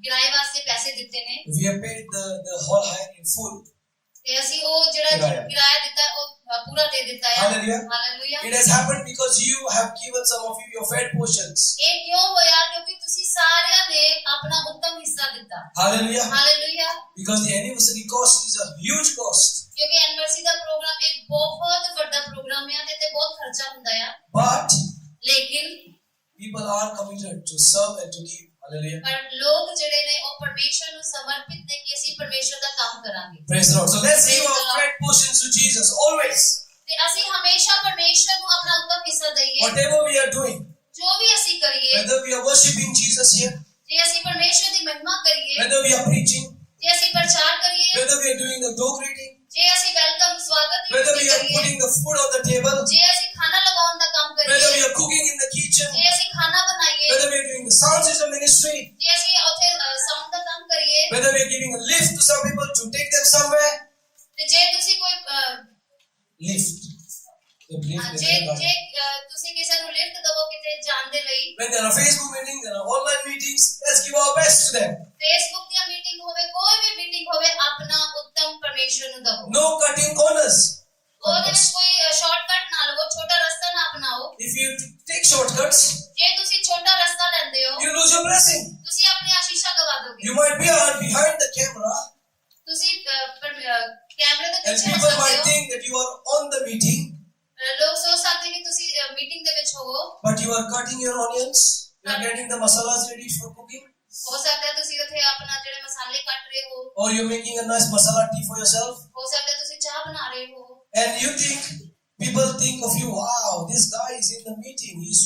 ਕਿਰਾਏ ਵਾਸਤੇ ਪੈਸੇ ਦਿੱਤੇ ਨੇ। We have paid the whole hire in full. ਤੇ ਅਸੀਂ ਉਹ ਜਿਹੜਾ ਕਿਰਾਇਆ ਦਿੱਤਾ ਉਹ ਪੂਰਾ ਦੇ ਦਿੱਤਾ ਹੈ। Hallelujah. Hallelujah. It has happened because you have given some of you your fat portions. ਇਹ ਕਿਉਂ ਹੋਇਆ? ਕਿਉਂਕਿ ਤੁਸੀਂ ਸਾਰਿਆਂ ਨੇ ਆਪਣਾ ਉੱਤਮ ਹਿੱਸਾ ਦਿੱਤਾ। Hallelujah. Hallelujah. Because the anniversary cost is a huge cost. ਕਿਉਂਕਿ ਐਨਵਰਸਰੀ ਦਾ ਪ੍ਰੋਗਰਾਮ ਇੱਕ ਬਹੁਤ ਵੱਡਾ ਪ੍ਰੋਗਰਾਮ ਹੈ ਤੇ ਬਹੁਤ ਖਰਚਾ ਹੁੰਦਾ ਹੈ। But ਲੇਕਿਨ people are committed to serve and to give. Hallelujah. ਪਰ ਲੋਕ ਜਿਹੜੇ ਨੇ ਉਹ ਪਰਮੇਸ਼ਰ ਨੂੰ ਸਮਰਪਿਤ ਨੇ ਕਿ ਅਸੀਂ ਪਰਮੇਸ਼ਰ ਦਾ ਕੰਮ ਕਰਾਂਗੇ। Praise the Lord. So let's give our fat portions to Jesus always. ਤੇ ਅਸੀਂ ਹਮੇਸ਼ਾ ਪਰਮੇਸ਼ਰ ਨੂੰ ਆਪਣਾ ਉੱਤਮ ਹਿੱਸਾ ਦਈਏ। Whatever we are doing, ਜੋ ਵੀ ਅਸੀਂ ਕਰੀਏ, whether we are worshiping Jesus here, ਜੇ ਅਸੀਂ ਪਰਮੇਸ਼ਰ ਦੀ ਮਹਿਮਾ ਕਰੀਏ, whether we are preaching, ਜੇ ਅਸੀਂ ਪ੍ਰਚਾਰ ਕਰੀਏ, whether we are doing the door greeting, ਜੇ ਅਸੀਂ ਵੈਲਕਮ ਸਵਾਗਤ ਦੀ whether we are ਕਰੀਏ, putting the food on the table, ਜੇ ਅਸੀਂ ਖਾਣਾ ਲਗਾਉਣ ਦਾ ਕੰਮ whether we ਕਰੀਏ, are cooking in the kitchen, ਜੇ ਅਸੀਂ ਖਾਣਾ ਬਣਾਈਏ, whether we are doing the sound system ministry, ਜੇ ਅਸੀਂ ਉੱਥੇ ਸਾਊਂਡ ਦਾ ਕੰਮ ਕਰੀਏ, whether we are giving a lift to some people to take them somewhere, ਤੇ ਜੇ ਤੁਸੀਂ ਕੋਈ lift. The lift is ਜੇ not- ਤੁਸੀਂ ਕਿਸੇ ਨੂੰ ਲਿਫਟ ਦਵੋ ਕਿਤੇ ਜਾਣ ਦੇ ਲਈ, When there are Facebook meetings, there are online meetings, let's give our best to them. Facebook ਦੀਆਂ ਮੀਟਿੰਗ ਹੋਵੇ, ਕੋਈ ਵੀ ਮੀਟਿੰਗ ਹੋਵੇ, ਆਪਣਾ ਉੱਤਮ ਪਰਮੇਸ਼ਰ ਨੂੰ ਦਵੋ। No cutting corners. ਉਹਦੇ ਵਿੱਚ ਕੋਈ ਸ਼ਾਰਟਕਟ ਨਾ ਲਵੋ, ਛੋਟਾ ਰਸਤਾ ਨਾ ਅਪਣਾਓ। If you take shortcuts, ਜੇ ਤੁਸੀਂ ਛੋਟਾ ਰਸਤਾ ਲੈਂਦੇ ਹੋ, you lose your blessing. ਤੁਸੀਂ ਆਪਣੀ ਆਸ਼ੀਸ਼ਾ ਗਵਾ ਦੋਗੇ। You might be behind the camera, ਤੁਸੀਂ ਕੈਮਰੇ ਦੇ and ਪਿੱਛੇ ਹੋ people ਸਕਦੇ might ਹੋ। think that you are on the meeting, ਲੋਕ ਸੋਚ ਸਕਦੇ ਕਿ ਤੁਸੀਂ ਮੀਟਿੰਗ ਦੇ ਵਿੱਚ ਹੋ, but you are cutting your onions. You are getting the masalas ready for cooking, ਹੋ ਸਕਦਾ ਹੈ ਤੁਸੀਂ ਉੱਥੇ ਆਪਣਾ ਜਿਹੜੇ ਮਸਾਲੇ ਕੱਟ ਰਹੇ ਹੋ, or you're making a nice masala tea for yourself, ਹੋ ਸਕਦਾ ਹੈ ਤੁਸੀਂ ਚਾਹ ਬਣਾ ਰਹੇ ਹੋ, and you think people think of you, wow, this guy is in the meeting, he's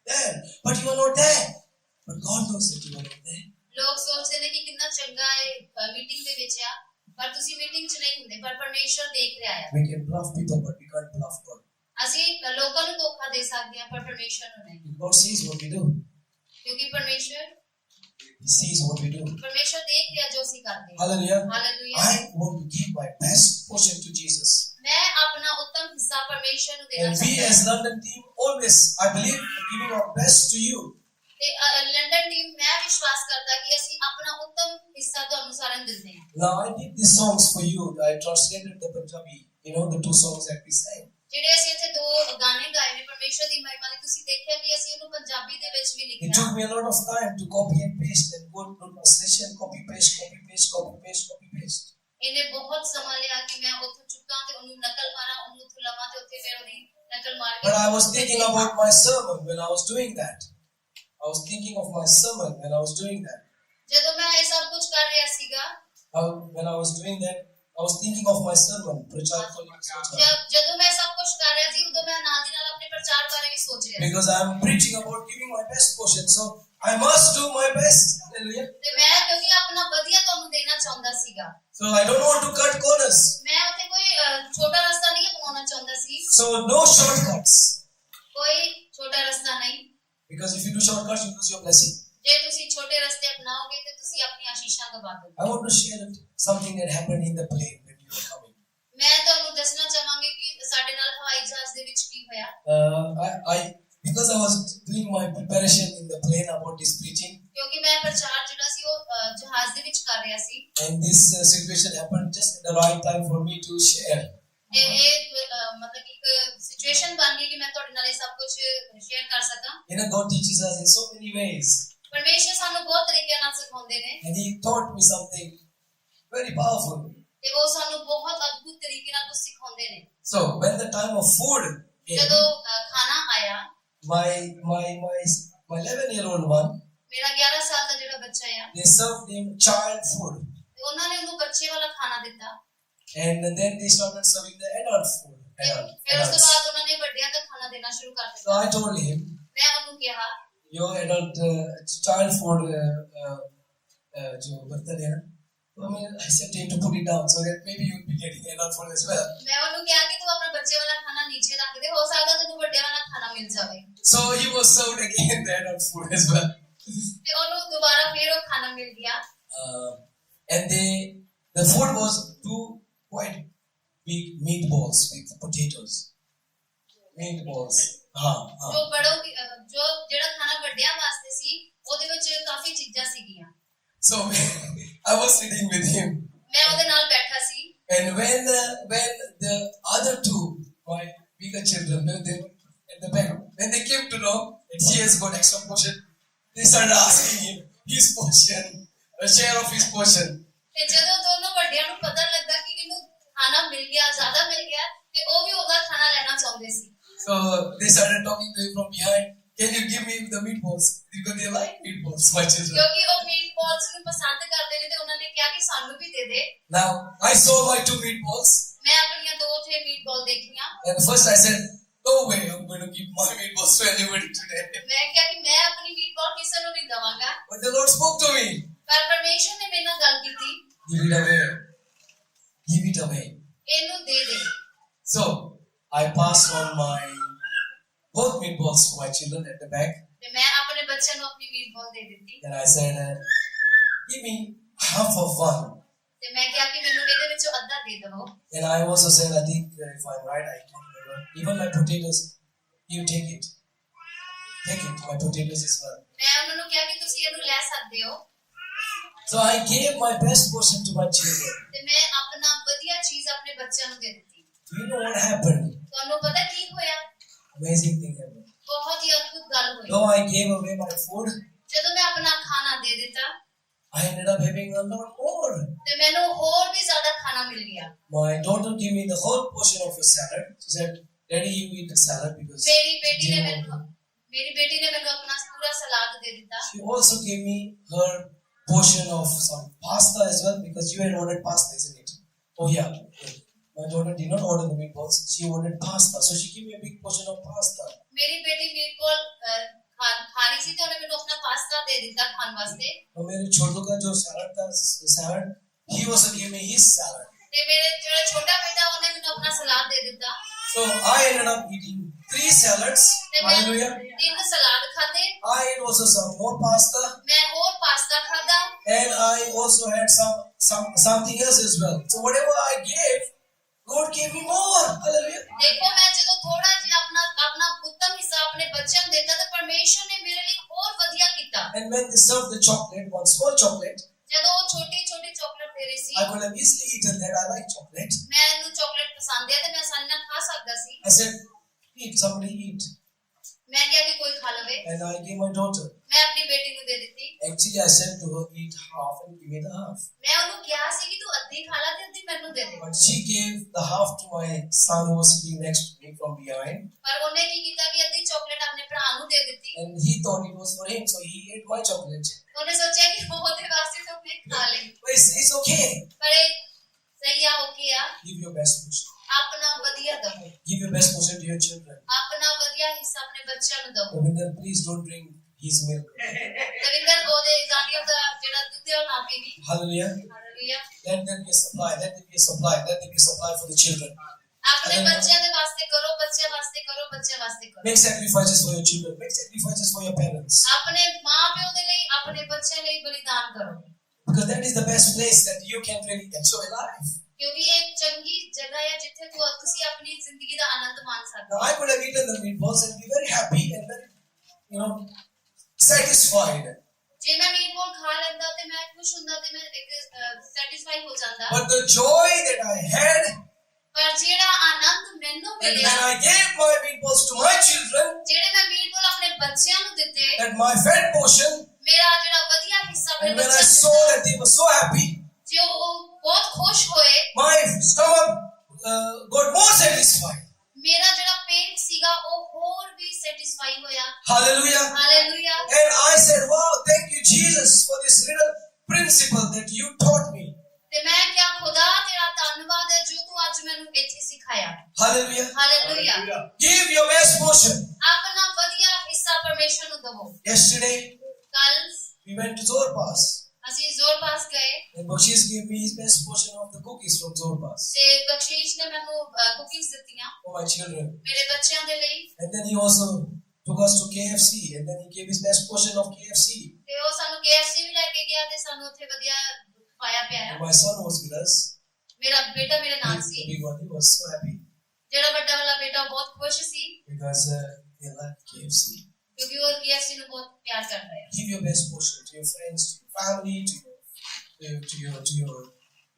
there, but you are not there. But God knows that you are not there. ਲੋਕ ਸੋਚਦੇ ਨੇ ਕਿ ਕਿੰਨਾ ਚੰਗਾ ਹੈ ਮੀਟਿੰਗ ਦੇ ਵਿੱਚ ਆ, ਪਰ ਤੁਸੀਂ ਮੀਟਿੰਗ 'ਚ ਨਹੀਂ ਹੁੰਦੇ, ਪਰ ਪਰਮੇਸ਼ਰ ਦੇਖ ਰਿਹਾ ਹੈ। We can bluff people, but we can't bluff God. ਅਸੀਂ ਲੋਕਾਂ ਨੂੰ ਧੋਖਾ ਦੇ ਸਕਦੇ ਹਾਂ, ਪਰ ਪਰਮੇਸ਼ਰ ਨੂੰ ਨਹੀਂ, God sees what we do. ਕਿਉਂਕਿ ਪਰਮੇਸ਼ਰ He sees what we do. ਦੇਖ ਰਿਹਾ ਜੋ ਅਸੀਂ ਕਰਦੇ ਹਾਂ। Hallelujah. Hallelujah. I want to give my best portion to Jesus. ਮੈਂ ਆਪਣਾ ਉੱਤਮ ਹਿੱਸਾ ਪਰਮੇਸ਼ਰ ਨੂੰ ਦੇਣਾ And we ਚਾਹੁੰਦਾ as ਹਾਂ। London team always, I believe, are giving our best to you. ਤੇ ਲੰਡਨ ਟੀਮ ਮੈਂ ਵਿਸ਼ਵਾਸ ਕਰਦਾ ਕਿ ਅਸੀਂ ਆਪਣਾ ਉੱਤਮ ਹਿੱਸਾ ਤੁਹਾਨੂੰ ਸਾਰਿਆਂ ਨੂੰ ਦਿੰਦੇ ਹਾਂ। Now I did these songs for you. I translated the Punjabi, the 2 songs that we sang. ਜਿਹੜੇ ਅਸੀਂ ਇੱਥੇ 2 ਗਾਣੇ ਗਾਏ ਨੇ ਪਰਮੇਸ਼ਰ ਦੀ ਮਹਿਮਾ ਲਈ, ਤੁਸੀਂ ਦੇਖਿਆ ਕਿ ਅਸੀਂ ਉਹਨੂੰ ਪੰਜਾਬੀ ਦੇ ਵਿੱਚ ਵੀ It ਲਿਖਿਆ। took me a lot of time to copy and paste and go to translation, copy paste, copy paste, copy paste, copy paste. ਇਹਨੇ ਬਹੁਤ ਸਮਾਂ ਲਿਆ ਕਿ ਮੈਂ ਉੱਥੋਂ ਚੁੱਕਾਂ ਤੇ ਉਹਨੂੰ ਨਕਲ ਮਾਰਾਂ, ਉਹਨੂੰ ਉੱਥੋਂ ਲਵਾਂ ਤੇ ਉੱਥੇ ਫਿਰ ਉਹਦੀ ਨਕਲ ਮਾਰ ਕੇ। But I was thinking about my sermon when I was doing that. I was thinking of my sermon when I was doing that. ਜਦੋਂ ਮੈਂ ਇਹ ਸਭ ਕੁਝ ਕਰ ਰਿਹਾ ਸੀਗਾ, When I was doing that, I was thinking of my sermon, Prachar Koli. ਜਦੋਂ ਮੈਂ ਸਭ ਕੁਝ ਕਰ ਰਿਹਾ ਸੀ, ਉਦੋਂ ਮੈਂ ਨਾਲ ਦੀ ਨਾਲ ਆਪਣੇ ਪ੍ਰਚਾਰ ਬਾਰੇ ਵੀ ਸੋਚ ਰਿਹਾ ਸੀ। Because I am preaching about giving my best portion, so I must do my best. Hallelujah. ਤੇ ਮੈਂ ਕਿਉਂਕਿ ਆਪਣਾ ਵਧੀਆ ਤੁਹਾਨੂੰ ਦੇਣਾ ਚਾਹੁੰਦਾ ਸੀਗਾ, So I don't want to cut corners. ਮੈਂ ਉੱਥੇ ਕੋਈ ਛੋਟਾ ਰਸਤਾ ਨਹੀਂ ਅਪਣਾਉਣਾ ਚਾਹੁੰਦਾ ਸੀ, So no shortcuts. ਕੋਈ ਛੋਟਾ ਰਸਤਾ ਨਹੀਂ। Because if you do shortcuts, you lose your blessing. ਜੇ ਤੁਸੀਂ ਛੋਟੇ ਰਸਤੇ ਅਪਣਾਓਗੇ ਤੇ ਤੁਸੀਂ ਆਪਣੀ ਆਸ਼ੀਸ਼ਾਂ ਗਵਾ ਦੋਗੇ। I want to share something that happened in the plane when we were coming. ਮੈਂ ਤੁਹਾਨੂੰ ਦੱਸਣਾ ਚਾਹਾਂਗੀ ਕਿ ਸਾਡੇ ਨਾਲ ਹਵਾਈ ਜਹਾਜ਼ ਦੇ ਵਿੱਚ ਕੀ ਹੋਇਆ। Because I was doing my preparation in the plane about this preaching, ਕਿਉਂਕਿ ਮੈਂ ਪ੍ਰਚਾਰ ਜਿਹੜਾ ਸੀ ਉਹ ਜਹਾਜ਼ ਦੇ ਵਿੱਚ ਕਰ ਰਿਹਾ ਸੀ, and this situation happened just at the right time for me to share. मतलब कि ਇੱਕ ਸਿਚੁਏਸ਼ਨ ਬਣ ਗਈ ਕਿ ਮੈਂ ਤੁਹਾਡੇ ਨਾਲ ਇਹ ਸਭ ਕੁਝ ਸ਼ੇਅਰ ਕਰ ਸਕਾਂ। You know, God teaches us in so many ways. ਪਰਮੇਸ਼ਰ ਸਾਨੂੰ ਬਹੁਤ ਤਰੀਕਿਆਂ ਨਾਲ ਸਿਖਾਉਂਦੇ ਨੇ And He taught me something very powerful. ਤੇ ਉਹ ਸਾਨੂੰ ਬਹੁਤ ਅਦਭੁਤ ਤਰੀਕੇ ਨਾਲ ਕੁਝ ਸਿਖਾਉਂਦੇ ਨੇ। So, when the time of food came, ਜਦੋਂ ਖਾਣਾ ਆਇਆ, my 11-year-old one, ਮੇਰਾ 11 ਸਾਲ ਦਾ ਜਿਹੜਾ ਬੱਚਾ ਆ, they served him child food. ਤੇ ਉਹਨਾਂ ਨੇ ਉਹਨੂੰ ਬੱਚੇ ਵਾਲਾ ਖਾਣਾ ਦਿੱਤਾ। And then they started serving the adult food. ਫਿਰ ਉਸ ਤੋਂ Adults. ਬਾਅਦ ਉਹਨਾਂ ਨੇ ਵੱਡਿਆਂ ਦਾ ਖਾਣਾ ਦੇਣਾ ਸ਼ੁਰੂ ਕਰ So ਦਿੱਤਾ। I told him, ਮੈਂ ਉਹਨੂੰ ਕਿਹਾ your adult child food, जो बर्तन है ना, तो I said to him to put it down so that maybe you will be getting adult food as well. ਮੈਂ ਉਹਨੂੰ ਕਿਹਾ ਕਿ ਤੂੰ ਆਪਣਾ ਬੱਚੇ ਵਾਲਾ ਖਾਣਾ ਨੀਚੇ ਰੱਖ ਦੇ, ਹੋ ਸਕਦਾ ਤੈਨੂੰ ਵੱਡਿਆਂ ਵਾਲਾ ਖਾਣਾ ਮਿਲ ਜਾਵੇ। So he was served again the adult food as well. ਤੇ ਉਹਨੂੰ ਦੁਬਾਰਾ ਫਿਰ ਉਹ ਖਾਣਾ ਮਿਲ ਗਿਆ। And the food was two quite big meatballs with potatoes. Meatballs. ਜੋ ਜੋ ਜਿਹੜਾ ਖਾਣਾ ਵੱਡਿਆਂ ਵਾਸਤੇ ਸੀ ਉਹਦੇ ਵਿੱਚ ਕਾਫੀ ਚੀਜ਼ਾਂ ਸੀਗੀਆਂ। So I was sitting with him. ਮੈਂ ਉਹਦੇ ਨਾਲ ਬੈਠਾ ਸੀ। And when the other two, my bigger children, when they were at the back, when they came to know that he has got extra portion, they started asking him his portion, a share of his portion. ਤੇ ਜਦੋਂ ਦੋਨੋਂ ਵੱਡਿਆਂ ਨੂੰ ਪਤਾ ਲੱਗਾ ਕਿ ਇਹਨੂੰ ਖਾਣਾ ਮਿਲ ਗਿਆ, ਜ਼ਿਆਦਾ ਮਿਲ ਗਿਆ, ਤੇ ਉਹ ਵੀ ਉਹਦਾ ਖਾਣਾ ਲੈਣਾ ਚਾਹੁੰਦੇ ਸੀ। So they started talking to him from behind. Can you give me the meatballs? Because they like meatballs, my children. ਕਿਉਂਕਿ ਉਹ ਮੀਟਬਾਲਸ ਨੂੰ ਪਸੰਦ ਕਰਦੇ ਨੇ ਤੇ ਉਹਨਾਂ ਨੇ ਕਿਹਾ ਕਿ ਸਾਨੂੰ ਵੀ ਦੇ ਦੇ। Now I saw my two meatballs, ਮੈਂ ਆਪਣੀਆਂ ਦੋ ਥੇ ਮੀਟਬਾਲ ਦੇਖੀਆਂ। and first I said, "No way, I'm going to give my meatballs to anybody today." ਮੈਂ ਕਿਹਾ ਕਿ ਮੈਂ ਆਪਣੀ ਮੀਟਬਾਲ ਕਿਸੇ ਨੂੰ ਨਹੀਂ ਦਵਾਂਗਾ। But the Lord spoke to me. ਪਰ ਪਰਮੇਸ਼ਰ ਨੇ ਮੇਰੇ ਨਾਲ ਗੱਲ ਕੀਤੀ, Give it away. Give it away. ਇਹਨੂੰ ਦੇ ਦੇ। So I passed on both meatballs to my children at the back, ਤੇ ਮੈਂ ਆਪਣੇ ਬੱਚਿਆਂ ਨੂੰ ਆਪਣੀ ਮੀਟਬਾਲ ਦੇ ਦਿੱਤੀ। and I said, "Give me half of one." ਤੇ ਮੈਂ ਕਿਹਾ ਕਿ ਮੈਨੂੰ ਇਹਦੇ ਵਿੱਚੋਂ ਅੱਧਾ ਦੇ ਦਿਓ। And I also said, I think if I'm right, I can remember. Even my potatoes, you take it. Take it, my potatoes as well. ਮੈਂ ਉਹਨਾਂ ਨੂੰ ਕਿਹਾ ਕਿ ਤੁਸੀਂ ਇਹਨੂੰ ਲੈ ਸਕਦੇ ਹੋ। So I gave my best portion to my children. ਤੇ ਮੈਂ ਆਪਣਾ ਵਧੀਆ ਚੀਜ਼ ਆਪਣੇ ਬੱਚਿਆਂ ਨੂੰ ਦੇ ਦਿੱਤੀ। Do you know what happened? ਤੁਹਾਨੂੰ ਪਤਾ ਕੀ ਹੋਇਆ? Amazing thing happened. ਬਹੁਤ ਹੀ ਅਦਭੁਤ ਗੱਲ ਹੋਈ। Though I gave away my food, ਜਦੋਂ ਮੈਂ ਆਪਣਾ ਖਾਣਾ ਦੇ ਦਿੱਤਾ I ended up having a lot more. ਤੇ ਮੈਨੂੰ ਹੋਰ ਵੀ ਜ਼ਿਆਦਾ ਖਾਣਾ ਮਿਲ ਗਿਆ। My daughter gave me the whole portion of a salad. She said, "Daddy, you eat the salad because." ਮੇਰੀ ਬੇਟੀ ਨੇ ਮੈਨੂੰ ਆਪਣਾ ਪੂਰਾ ਸਲਾਦ ਦੇ ਦਿੱਤਾ। She also gave me her portion of some pasta as well because you had ordered pasta, isn't it? Oh yeah. My daughter did not order the meatballs. She ordered pasta, so she gave me a big portion of pasta. ਮੇਰੀ ਬੇਟੀ meatball ਖਾ ਰਹੀ ਸੀ ਤੇ ਉਹਨੇ ਮੈਨੂੰ ਆਪਣਾ pasta ਦੇ ਦਿੱਤਾ ਖਾਣ ਵਾਸਤੇ। और मेरे छोटू का जो salad, he also gave me his salad. ਤੇ ਮੇਰੇ ਜਿਹੜਾ ਛੋਟਾ ਬੇਟਾ ਉਹਨੇ ਮੈਨੂੰ ਆਪਣਾ ਸਲਾਦ ਦੇ ਦਿੱਤਾ। So I ended up eating 3 salads. ਤੇ ਮੈਂ Hallelujah. 3 ਸਲਾਦ ਖਾਦੇ। I ate also some more pasta, ਮੈਂ ਹੋਰ ਪਾਸਤਾ ਖਾਦਾ। and I also had something else as well. So whatever I gave, God gave me more. Hallelujah. ਦੇਖੋ ਮੈਂ ਜਦੋਂ ਥੋੜਾ ਜਿਹਾ ਆਪਣਾ ਉੱਤਮ ਹਿੱਸਾ ਆਪਣੇ ਬੱਚਿਆਂ ਨੂੰ ਦਿੱਤਾ ਤੇ ਪਰਮੇਸ਼ਰ ਨੇ ਮੇਰੇ ਲਈ ਹੋਰ ਵਧੀਆ ਕੀਤਾ। And when they served the chocolate, one small chocolate, ਜਦੋਂ ਉਹ ਛੋਟੀ ਚਾਕਲੇਟ ਦੇ ਰਹੀ ਸੀ I could have easily eaten that. I like chocolate. ਮੈਂ ਇਹਨੂੰ ਚਾਕਲੇਟ ਪਸੰਦ ਹੈ ਤੇ ਮੈਂ ਆਸਾਨੀ ਨਾਲ ਖਾ ਸਕਦਾ ਸੀ। I said, "Eat, somebody eat." ਮੈਂ ਕਿਹਾ ਕਿ ਕੋਈ ਖਾ ਲਵੇ। And I gave my daughter. ਮੈਂ ਆਪਣੀ ਬੇਟੀ ਨੂੰ ਦੇ ਦਿੱਤੀ। Actually, I said to her, "Eat half and give me the half." ਮੈਂ ਉਹਨੂੰ ਕਿਹਾ ਸੀ ਕਿ ਤੂੰ ਅੱਧੀ ਖਾ ਲੈ ਤੇ ਅੱਧੀ ਮੈਨੂੰ ਦੇ ਦੇ। But she gave the half to my son who was sitting next to me from behind. ਪਰ ਉਹਨੇ ਕੀ ਕੀਤਾ ਕਿ ਅੱਧੀ ਚਾਕਲੇਟ ਆਪਣੇ ਭਰਾ ਨੂੰ ਦੇ ਦਿੱਤੀ। And he thought it was for him, so he ate my chocolate. ਉਹਨੇ ਸੋਚਿਆ ਕਿ ਉਹ ਉਹਦੇ ਵਾਸਤੇ ਤਾਂ ਉਹਨੇ ਖਾ ਲਈ। But it's okay. ਪਰ ਇਹ ਸਹੀ ਆ, ਓਕੇ ਆ। Give your best portion. ਆਪਣਾ ਵਧੀਆ ਦਵੋ। Give your best portion to your children. ਆਪਣਾ ਵਧੀਆ ਹਿੱਸਾ ਆਪਣੇ ਬੱਚਿਆਂ ਨੂੰ ਦਵੋ। Ravinder, please don't drink his milk. Ravinder ਉਹਦੇ ਦਾਨੀਆਂ ਦਾ ਜਿਹੜਾ ਦੁੱਧ ਹੈ ਉਹ ਨਾ PV. Hallelujah. Hallelujah. Let there be a supply. Let there be a supply. Let there be a supply for the children. ਆਪਣੇ ਬੱਚਿਆਂ ਦੇ ਵਾਸਤੇ ਕਰੋ, ਬੱਚਿਆਂ ਵਾਸਤੇ ਕਰੋ, ਬੱਚਿਆਂ ਵਾਸਤੇ ਕਰੋ। Make sacrifices for your children. Make sacrifices for your parents. ਆਪਣੇ ਮਾਂ-ਪਿਓ ਦੇ ਲਈ, ਆਪਣੇ ਬੱਚਿਆਂ ਲਈ ਬਲੀਦਾਨ ਕਰੋ। Because that is the best place that you can really enjoy life. ਕਿਉਂਕਿ ਇਹ ਚੰਗੀ ਜਗ੍ਹਾ ਹੈ ਜਿੱਥੇ ਤੁਸੀਂ ਆਪਣੀ ਜ਼ਿੰਦਗੀ ਦਾ ਆਨੰਦ ਮਾਣ ਸਕਦੇ Now, ਹੋ। I could have eaten the meatballs and be very happy and very, satisfied. ਜੇ ਮੈਂ ਮੀਟਬਾਲ ਖਾ ਲੈਂਦਾ ਤੇ ਮੈਂ ਖੁਸ਼ ਹੁੰਦਾ ਤੇ ਮੈਂ ਇੱਕ ਸੈਟੀਸਫਾਈ ਹੋ ਜਾਂਦਾ। But the joy that I had, ਪਰ ਜਿਹੜਾ ਆਨੰਦ ਮੈਨੂੰ that ਮਿਲਿਆ, when I gave my meatballs to my children, ਜਿਹੜੇ ਮੈਂ ਮੀਟਬੋਲ ਆਪਣੇ ਬੱਚਿਆਂ ਨੂੰ ਦਿੱਤੇ, that my fed portion, ਮੇਰਾ ਜਿਹੜਾ ਵਧੀਆ ਹਿੱਸਾ ਆਪਣੇ and when I ਬੱਚਿਆਂ saw ਨੂੰ that they were so happy, ਜੇ ਉਹ ਬਹੁਤ ਖੁਸ਼ ਹੋਏ, my stomach got more satisfied. ਮੇਰਾ ਜਿਹੜਾ ਪੇਟ ਸੀਗਾ ਉਹ ਹੋਰ ਵੀ ਸੈਟੀਸਫਾਈ ਹੋਇਆ। Hallelujah. Hallelujah. And I said, wow, thank you, Jesus, for this little principle that you taught me. ਤੇ ਮੈਂ ਕਿਹਾ ਖੁਦਾ ਤੇਰਾ ਧੰਨਵਾਦ ਹੈ ਜੋ ਤੂੰ ਅੱਜ ਮੈਨੂੰ ਇੱਥੇ ਸਿਖਾਇਆ। Hallelujah. Hallelujah. Give your best portion. ਆਪਣਾ ਵਧੀਆ ਹਿੱਸਾ ਪਰਮੇਸ਼ਰ ਨੂੰ ਦਵੋ। Yesterday, ਕੱਲ we went to Zorpas. ਅਸੀਂ ਜ਼ੋਰਪਾਸ ਗਏ And Bashis gave me his best portion of the cookies from Zorpas ਤੇ ਬਖਸ਼ੀਸ਼ ਨੇ ਮੈਨੂੰ ਕੁਕੀਜ਼ ਦਿੱਤੀਆਂ for my children. ਮੇਰੇ ਬੱਚਿਆਂ ਦੇ ਲਈ And then he also took us to KFC. And then he gave his best portion of KFC. ਤੇ ਉਹ ਸਾਨੂੰ KFC ਵੀ ਲੈ ਕੇ ਗਿਆ ਤੇ ਸਾਨੂੰ ਉੱਥੇ ਵਧੀਆ ਪਾਇਆ ਪਿਆਇਆ। And my son was with us. ਮੇਰਾ ਬੇਟਾ ਮੇਰੇ ਨਾਲ The C, big one, he was so happy ਜਿਹੜਾ ਵੱਡਾ ਵਾਲਾ ਬੇਟਾ ਉਹ ਬਹੁਤ ਖੁਸ਼ ਸੀ because he liked KFC. ਕਿਉਂਕਿ ਉਹ KFC ਨੂੰ ਬਹੁਤ ਪਿਆਰ ਕਰਦਾ ਹੈ। Give your best portion to your friends, to your family, to your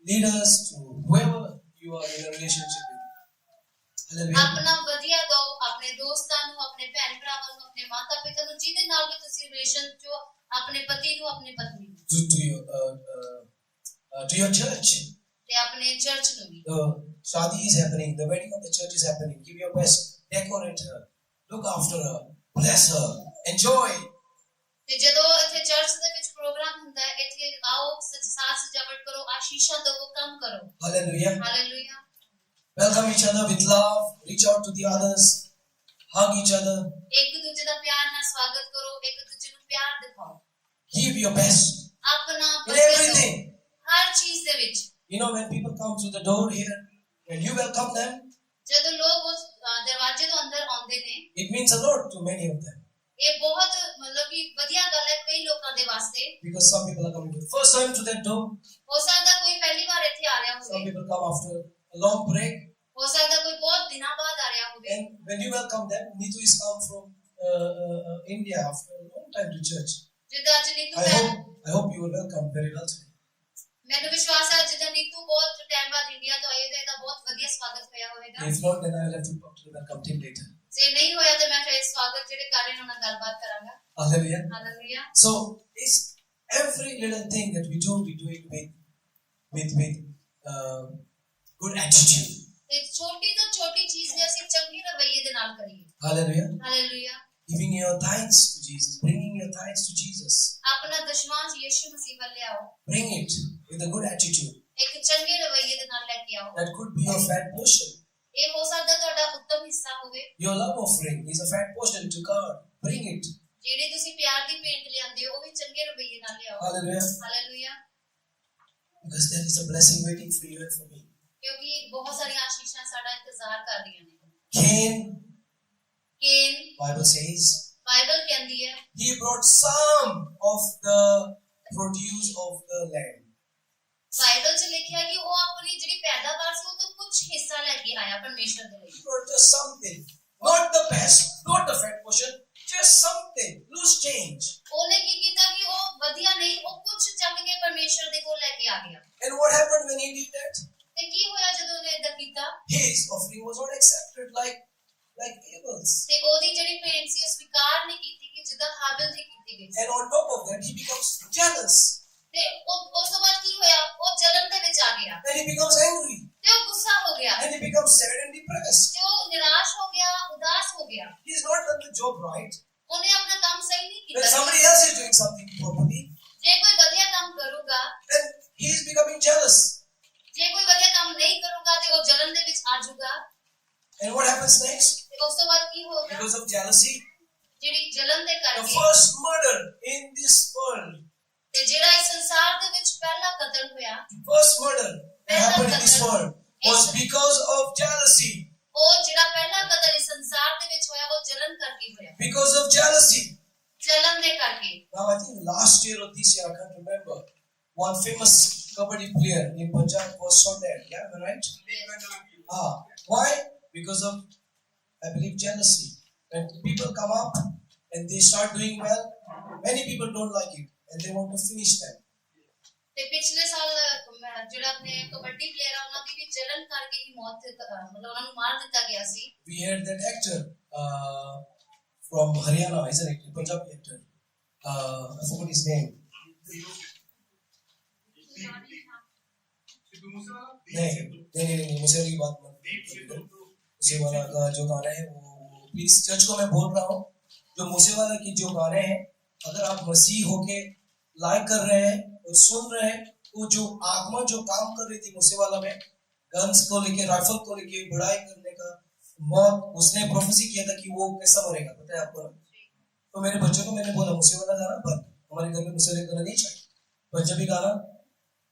leaders, to whoever you are in a relationship with. Hallelujah. ਆਪਣਾ ਵਧੀਆ ਦਿਓ ਆਪਣੇ ਦੋਸਤਾਂ ਨੂੰ, ਆਪਣੇ ਭੈਣ ਭਰਾਵਾਂ ਨੂੰ, ਆਪਣੇ ਮਾਤਾ ਪਿਤਾ ਨੂੰ, ਜਿਹਦੇ ਨਾਲ ਵੀ ਤੁਸੀਂ ਰਿਲੇਸ਼ਨ ਚ ਆਪਣੇ ਪਤੀ ਨੂੰ, ਆਪਣੀ ਪਤਨੀ ਨੂੰ To your church. ਤੇ ਆਪਣੇ ਚਰਚ ਨੂੰ ਵੀ। The shadi is happening, the wedding of the church is happening. Give your best, decorate her, look after her, bless her, enjoy. ਤੇ ਜਦੋਂ ਇੱਥੇ ਚਰਚ ਦੇ ਵਿੱਚ ਪ੍ਰੋਗਰਾਮ ਹੁੰਦਾ ਹੈ, ਇੱਥੇ ਆਓ, ਸਾਜ ਸਜਾਵਟ ਕਰੋ, ਆਸ਼ੀਸ਼ਾਂ ਦਿਓ, ਕੰਮ ਕਰੋ। Hallelujah. Hallelujah. Welcome each other with love, reach out to the others, hug each other, ਇੱਕ ਦੂਜੇ ਦਾ ਪਿਆਰ ਨਾਲ ਸਵਾਗਤ ਕਰੋ, ਇੱਕ ਦੂਜੇ ਨੂੰ ਪਿਆਰ ਦਿਖਾਓ। give your best ਆਪਣਾ in ਵਧੀਆ ਦਿਓ, everything. ਹਰ ਚੀਜ਼ ਦੇ ਵਿੱਚ। You know, when people come through the door here, when you welcome them, ਜਦੋਂ ਲੋਕ ਉਸ ਦਰਵਾਜ਼ੇ ਤੋਂ ਅੰਦਰ ਆਉਂਦੇ ਨੇ, it means a lot to many of them. ਇਹ ਬਹੁਤ ਮਤਲਬ ਕਿ ਵਧੀਆ ਗੱਲ ਹੈ ਕਈ ਲੋਕਾਂ ਦੇ ਵਾਸਤੇ। Because some people are coming for the first time to that door, ਹੋ ਸਕਦਾ ਕੋਈ ਪਹਿਲੀ ਵਾਰ ਇੱਥੇ ਆ ਰਿਹਾ some ਹੋਵੇ, people come after a long break. ਹੋ ਸਕਦਾ ਕੋਈ ਬਹੁਤ ਦਿਨਾਂ ਬਾਅਦ ਆ ਰਿਹਾ ਹੋਵੇ। And when you welcome them, Nitu is come from India after a long time to church. ਜਿੱਦਾਂ ਅੱਜ Neetu I hope you were welcomed very well today. ਮੈਨੂੰ ਵਿਸ਼ਵਾਸ ਹੈ ਜਿੱਦਾਂ ਨੀਤੂ ਬਹੁਤ ਟਾਈਮ ਬਾਅਦ ਇੰਡੀਆ ਤੋਂ ਆਈ ਹੈ ਤਾਂ ਇਹਦਾ ਬਹੁਤ ਵਧੀਆ ਸਵਾਗਤ ਹੋਇਆ ਹੋਵੇਗਾ। If not, then I will have to talk to the welcome team later. ਜੇ ਨਹੀਂ ਹੋਇਆ ਤਾਂ ਮੈਂ ਫਿਰ ਸਵਾਗਤ ਜਿਹੜੇ ਕਰ ਰਹੇ ਨੇ ਉਹਨਾਂ ਨਾਲ ਗੱਲਬਾਤ ਕਰਾਂਗਾ। Hallelujah. Hallelujah. So it's every little thing that we do it with good attitude. ਤੇ ਛੋਟੀ ਤੋਂ ਛੋਟੀ ਚੀਜ਼ ਵੀ ਅਸੀਂ ਚੰਗੇ ਰਵੱਈਏ ਦੇ ਨਾਲ ਕਰੀਏ। Hallelujah. Hallelujah. Giving your tithes to Jesus, bringing your tithes to Jesus. ਆਪਣਾ ਦਸ਼ਮਾਂਸ਼ ਯਿਸੂ ਮਸੀਹ ਵੱਲ ਲਿਆਓ, Bring it with a good attitude. ਇੱਕ ਚੰਗੇ ਰਵੱਈਏ ਦੇ ਨਾਲ ਲੈ ਕੇ ਆਓ। That could be your fat portion. ਇਹ ਹੋ ਸਕਦਾ ਤੁਹਾਡਾ ਉੱਤਮ ਹਿੱਸਾ ਹੋਵੇ। Your love offering is a fat portion to God. Bring it. ਜਿਹੜੇ ਤੁਸੀਂ ਪਿਆਰ ਦੀ ਭੇਂਟ ਲਿਆਂਦੇ ਹੋ ਉਹ ਵੀ ਚੰਗੇ ਰਵੱਈਏ ਨਾਲ ਲਿਆਓ। Hallelujah. Hallelujah. Because there is a blessing waiting for you and for me. ਕਿਉਂਕਿ ਬਹੁਤ ਸਾਰੀਆਂ ਆਸ਼ੀਸ਼ਾਂ ਸਾਡਾ ਇੰਤਜ਼ਾਰ ਕਰ ਰਹੀਆਂ ਨੇ। Cain, ਕੇਨ Bible says, ਬਾਈਬਲ ਕਹਿੰਦੀ ਹੈ he brought some of the produce of the land. Bible 'ਚ ਲਿਖਿਆ ਕਿ ਉਹ ਆਪਣੀ ਜਿਹੜੀ ਪੈਦਾਵਾਰ ਸੀ ਉਹ ਤੋਂ ਕੁਝ ਹਿੱਸਾ ਲੈ ਕੇ ਆਇਆ ਪਰਮੇਸ਼ਰ ਦੇ ਲਈ। He brought just something. Not the best, not the fat portion, just something. Loose change. ਉਹਨੇ ਕੀ ਕੀਤਾ ਕਿ ਉਹ ਵਧੀਆ ਨਹੀਂ, ਉਹ ਕੁਝ ਚੱਕ ਕੇ ਪਰਮੇਸ਼ਰ ਦੇ ਕੋਲ ਲੈ ਕੇ ਆ ਗਿਆ। And what happened when he did that? ਤੇ ਕੀ ਹੋਇਆ ਜਦੋਂ ਉਹਨੇ ਏਦਾਂ ਕੀਤਾ? His offering was not accepted like Abel's. ਤੇ ਉਹਦੀ ਜਿਹੜੀ ਭੇਂਟ ਸੀ ਉਹ ਸਵੀਕਾਰ ਨਹੀਂ ਕੀਤੀ ਕਿ ਜਿੱਦਾਂ ਹਾਬਿਲ ਦੀ ਕੀਤੀ ਗਈ। And on top of that, he becomes jealous. ਤੇ ਉਸ ਤੋਂ ਬਾਅਦ ਕੀ ਹੋਇਆ? ਉਹ ਜਲਨ ਦੇ ਵਿੱਚ ਆ ਗਿਆ And he becomes angry. ਤੇ ਉਹ ਗੁੱਸਾ ਹੋ ਗਿਆ And he becomes sad and depressed. ਤੇ ਉਹ ਨਿਰਾਸ਼ ਹੋ ਗਿਆ, ਉਦਾਸ ਹੋ ਗਿਆ। He's not done the job right. ਉਹਨੇ ਆਪਣਾ ਕੰਮ ਸਹੀ ਨਹੀਂ When ਕੀਤਾ। somebody else is doing something properly, ਜੇ ਕੋਈ ਵਧੀਆ ਕੰਮ ਕਰੂਗਾ, then he is becoming jealous. ਜੇ ਕੋਈ ਵਧੀਆ ਕੰਮ ਨਹੀਂ ਕਰੂਗਾ ਤੇ ਉਹ ਜਲਨ ਦੇ ਵਿੱਚ ਆ ਜਾਊਗਾ। And what happens next? ਤੇ ਉਸ ਤੋਂ ਬਾਅਦ ਕੀ ਹੋਗਾ? Because of jealousy, ਜਿਹੜੀ ਜਲਨ ਦੇ the ਕਰਕੇ first murder in this world, ਤੇ ਜਿਹੜਾ ਇਸ ਸੰਸਾਰ ਦੇ ਵਿੱਚ ਪਹਿਲਾ ਕਤਲ ਹੋਇਆ, the first murder that happened in this world was because of jealousy. ਉਹ ਜਿਹੜਾ ਪਹਿਲਾ ਕਤਲ ਇਸ ਸੰਸਾਰ ਦੇ ਵਿੱਚ ਹੋਇਆ ਉਹ ਜਲਨ ਕਰਕੇ ਹੋਇਆ। Because of jealousy. ਜਲਨ ਦੇ ਕਰਕੇ। Now I think last year or this year, I can't remember, one famous kabaddi player in Punjab was shot dead. Yeah, am I right? Why? Because of, I believe, jealousy. When people come up and they start doing well, many people don't like it and they want to finish them. ਤੇ ਪਿਛਲੇ ਸਾਲ ਜਿਹੜਾ ਆਪਣੇ kabaddi player ਆ ਉਹਨਾਂ ਦੀ ਵੀ ਜਲਨ ਕਰਕੇ ਹੀ ਮੌਤ ਮਤਲਬ ਉਹਨਾਂ ਨੂੰ ਮਾਰ ਦਿੱਤਾ ਗਿਆ ਸੀ We had that actor from Haryana, isn't it? Punjabi actor. I forgot his name. Sidhu Moosewala नहीं मूसेवाला की बात मत करो। मूसेवाला का जो गाना है वो प्लीज चर्च को मैं बोल रहा हूँ, जो मूसेवाला की जो गाने हैं अगर आप मसीह होके लाइक कर रहे हैं और सुन रहे हैं, वो जो आत्मा जो काम कर रही थी मूसेवाला में गन्स को लेके राइफल को लेके बढ़ाई करने का मौत, उसने प्रोफेसी किया था कि वो कैसा मरेगा, पता है आपको ना? तो मेरे बच्चों को मैंने बोला मूसेवाला गाना बंद, हमारे घर में मूसेवाला गाना नहीं चाहिए। पंजाबी गाना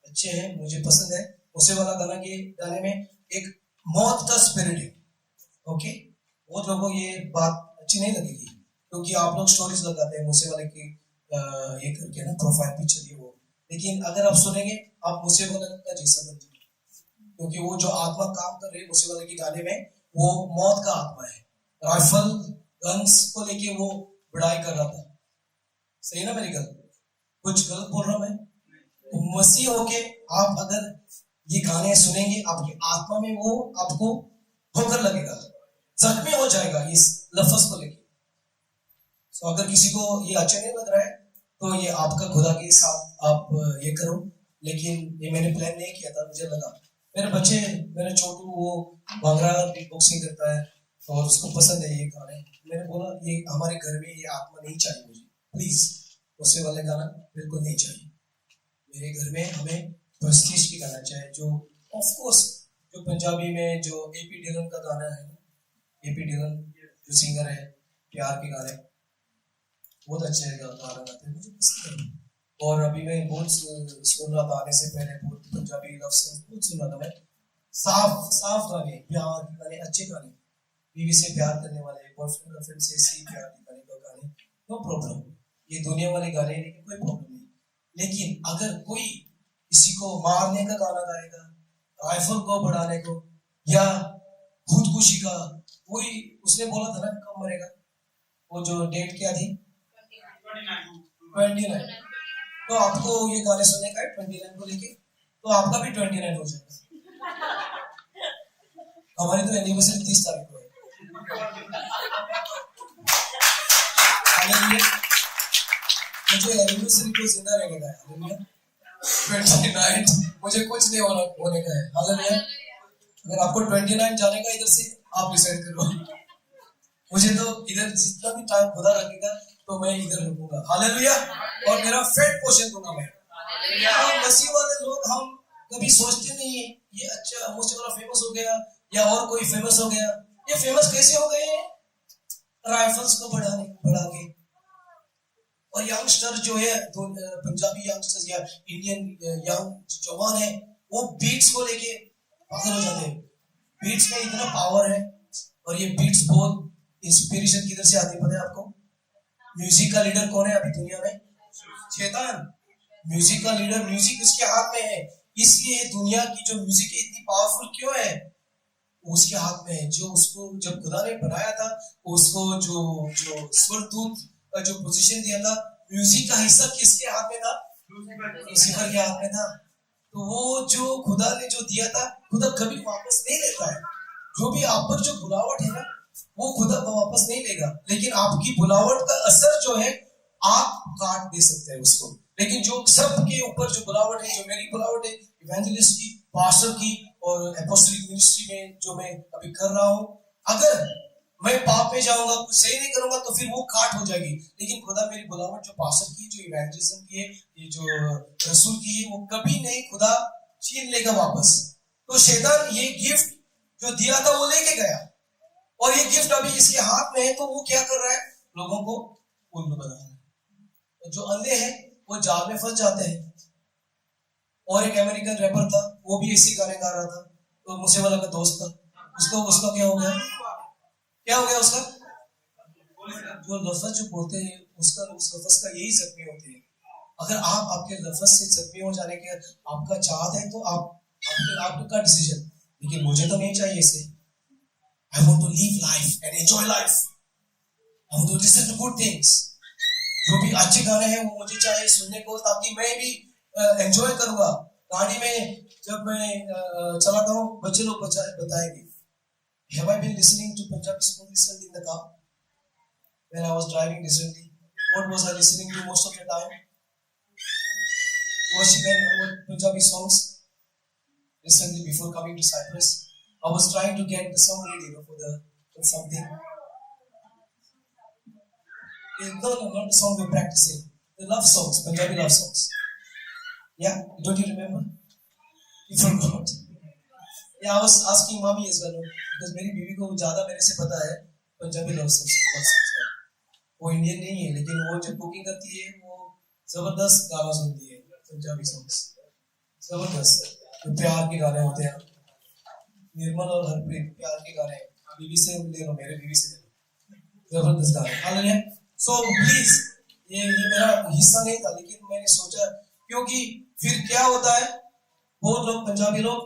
अच्छे हैं, मुझे पसंद है। मूसेवाला गाना के गाने में एक मौत का स्पिरिट है। ओके, बहुत लोगों को ये बात अच्छी नहीं लगेगी क्योंकि आप लोग स्टोरीज लगाते हैं मूसेवाले की ये करके ना प्रोफाइल पिक्चर ये वो, लेकिन अगर आप सुनेंगे आप मूसेवाला का जैसा बन जाएंगे क्योंकि वो जो आत्मा काम कर रही है मूसेवाले के गाने में वो मौत का आत्मा है। राइफल गन्स को लेके वो बढ़ाई कर रहा था। सही ना मेरी गल? कुछ गलत बोल रहा हूं मैं? तो मसीह होके आप अगर ये गाने सुनेंगे आपकी आत्मा में वो आपको ठोकर लगेगा, जख्मी हो जाएगा इस लफ्ज को लेके। तो अगर किसी को ये अच्छा नहीं लग रहा है तो ये आपका खुदा के साथ आप ये करो, लेकिन ये मैंने प्लान नहीं किया था, मुझे लगा मेरे बच्चे मेरे छोटू वो भांगड़ा बॉक्सिंग करता है और उसको पसंद है ये गाने, मैंने बोला ये हमारे घर में ये आत्मा नहीं चाहिए मुझे, प्लीज उससे वाले गाना बिल्कुल नहीं चाहिए मेरे घर में। हमें प्रेस्टीज की गाना चाहिए, जो ऑफ कोर्स जो पंजाबी में जो एपी डिलन का गाना है, एपी डिलन जो सिंगर है प्यार के गाने बहुत अच्छे गाना गाते हैं, मुझे पसंद है। और अभी मैं बहुत सुन रहा था आने से पहले, बहुत पंजाबी लव सॉन्ग बहुत सुन रहा था मैं, साफ गाने, प्यार के गाने, अच्छे गाने, बीवी से प्यार करने वाले, बॉयफ्रेंड गर्लफ्रेंड से सी प्यार दिखाने का गाने, नो प्रॉब्लम, ये दुनिया वाले गाने लेकिन कोई प्रॉब्लम नहीं। लेकिन अगर कोई किसी को मारने का गाना गाएगा, राइफल को बढ़ाने को या खुदकुशी का, कोई उसने बोला था ना कब मरेगा, वो जो डेट क्या थी 29, तो आपको ये गाने सुनने का है 29 को लेके, तो आपका भी 29 हो जाएगा। हमारी तो एनिवर्सरी 30 तारीख को है। मुझे एनिवर्सरी को जिंदा रहने का है, 29 मुझे कुछ नहीं होने का है। हालेलुया। अगर आपको 29 जाने का इधर से आप डिसाइड करो, मुझे तो इधर जितना भी टाइम खुदा रखेगा तो मैं इधर रुकूंगा। हालेलुया। और मेरा फेट पोषण दूंगा मैं। हम मसीह वाले लोग हम कभी सोचते नहीं है ये अच्छा मुझसे वाला फेमस हो गया या और कोई फेमस हो गया, ये फेमस कैसे हो गए? राइफल्स को बढ़ा के। और यंगस्टर जो है पंजाबी यंगस्टर्स या इंडियन यंग जवान है वो बीट्स को लेके पागल हो जाते हैं। बीट्स में इतना पावर है और ये बीट्स बहुत इंस्पिरेशन किधर से आती है पता है आपको? म्यूजिक का लीडर कौन है अभी दुनिया में? शैतान। म्यूजिक का लीडर, म्यूजिक उसके हाथ में है, इसलिए दुनिया की जो म्यूजिक है इतनी पावरफुल क्यों है? उसके हाथ में है। जो उसको जब खुदा ने बनाया था उसको जो स्वरदूत का जो पोजीशन दिया था, म्यूजिक का हिस्सा किसके हाथ में था? लूसीफर के हाथ में था। तो वो जो खुदा ने जो दिया था खुदा कभी वापस नहीं लेता है। जो भी आप पर जो बुलावट है ना वो खुदा वापस नहीं लेगा, लेकिन आपकी बुलावट का असर जो है आप काट दे सकते हैं उसको। लेकिन जो सबके ऊपर जो बुलावट है, जो मेरी बुलावट है इवेंजलिस्ट की, पास्टर की और एपोस्टोलिक मिनिस्ट्री में जो मैं अभी कर रहा हूँ, अगर मैं पाप में जाऊंगा कुछ सही नहीं करूंगा तो फिर वो काट हो जाएगी। लेकिन खुदा मेरी बुलावट जो पास्टर की, जो इवेंजलिज्म की है, ये जो रसूल की है, वो कभी नहीं खुदा छीन लेगा वापस। तो शैतान ये गिफ्ट जो दिया था वो लेके गया और ये गिफ्ट अभी इसके हाथ में है, तो वो क्या कर रहा है? लोगों को उल्लू बना रहा है। तो जो अंधे हैं वो जाल में फंस जाते हैं। और एक अमेरिकन रैपर था, वो भी इसी गाने गा रहा था, तो मूसेवाला का दोस्त था, उसका क्या हो गया उसका? जो लफ्ज जो बोलते हैं उस लफ्ज का यही जख्मी होते हैं। अगर आप आपके लफ्ज से जख्मी हो जाने के आपका चाहत है तो आपका डिसीजन, लेकिन मुझे तो नहीं चाहिए इसे। I want to live life and enjoy life. I want to listen to good things. जो भी अच्छे गाने हैं वो मुझे चाहिए सुनने को, ताकि मैं भी एंजॉय करूंगा। गाड़ी में जब मैं चलाता हूँ बच्चे लोग बताएंगे, have I been listening to Punjabi song recently in the car when I was driving recently? What was I listening to most of the time? Worship and Punjabi songs. Recently, before coming to Cyprus, I was trying to get the song ready, for something. No, not the song we're practicing. The love songs, Punjabi love songs. Yeah, don't you remember? You forgot. Yeah, I was asking mommy as well, because मेरी बीवी को ज़्यादा मेरे से पता है Punjabi love songs का. वो इंडियन नहीं है, लेकिन वो जब कुकिंग करती है वो जबरदस्त गाना सुनती है, पंजाबी songs. जबरदस्त. तो प्यार के गाने होते हैं, निर्मल और हरप्रीत प्यार के गाने, बीवी से ले लो, मेरे बीवी से ले लो, जबरदस्त गाने. हालेलुया. सो प्लीज, ये मेरा हिस्सा नहीं था, लेकिन मैंने सोचा, क्योंकि फिर क्या होता है, बहुत लोग पंजाबी लोग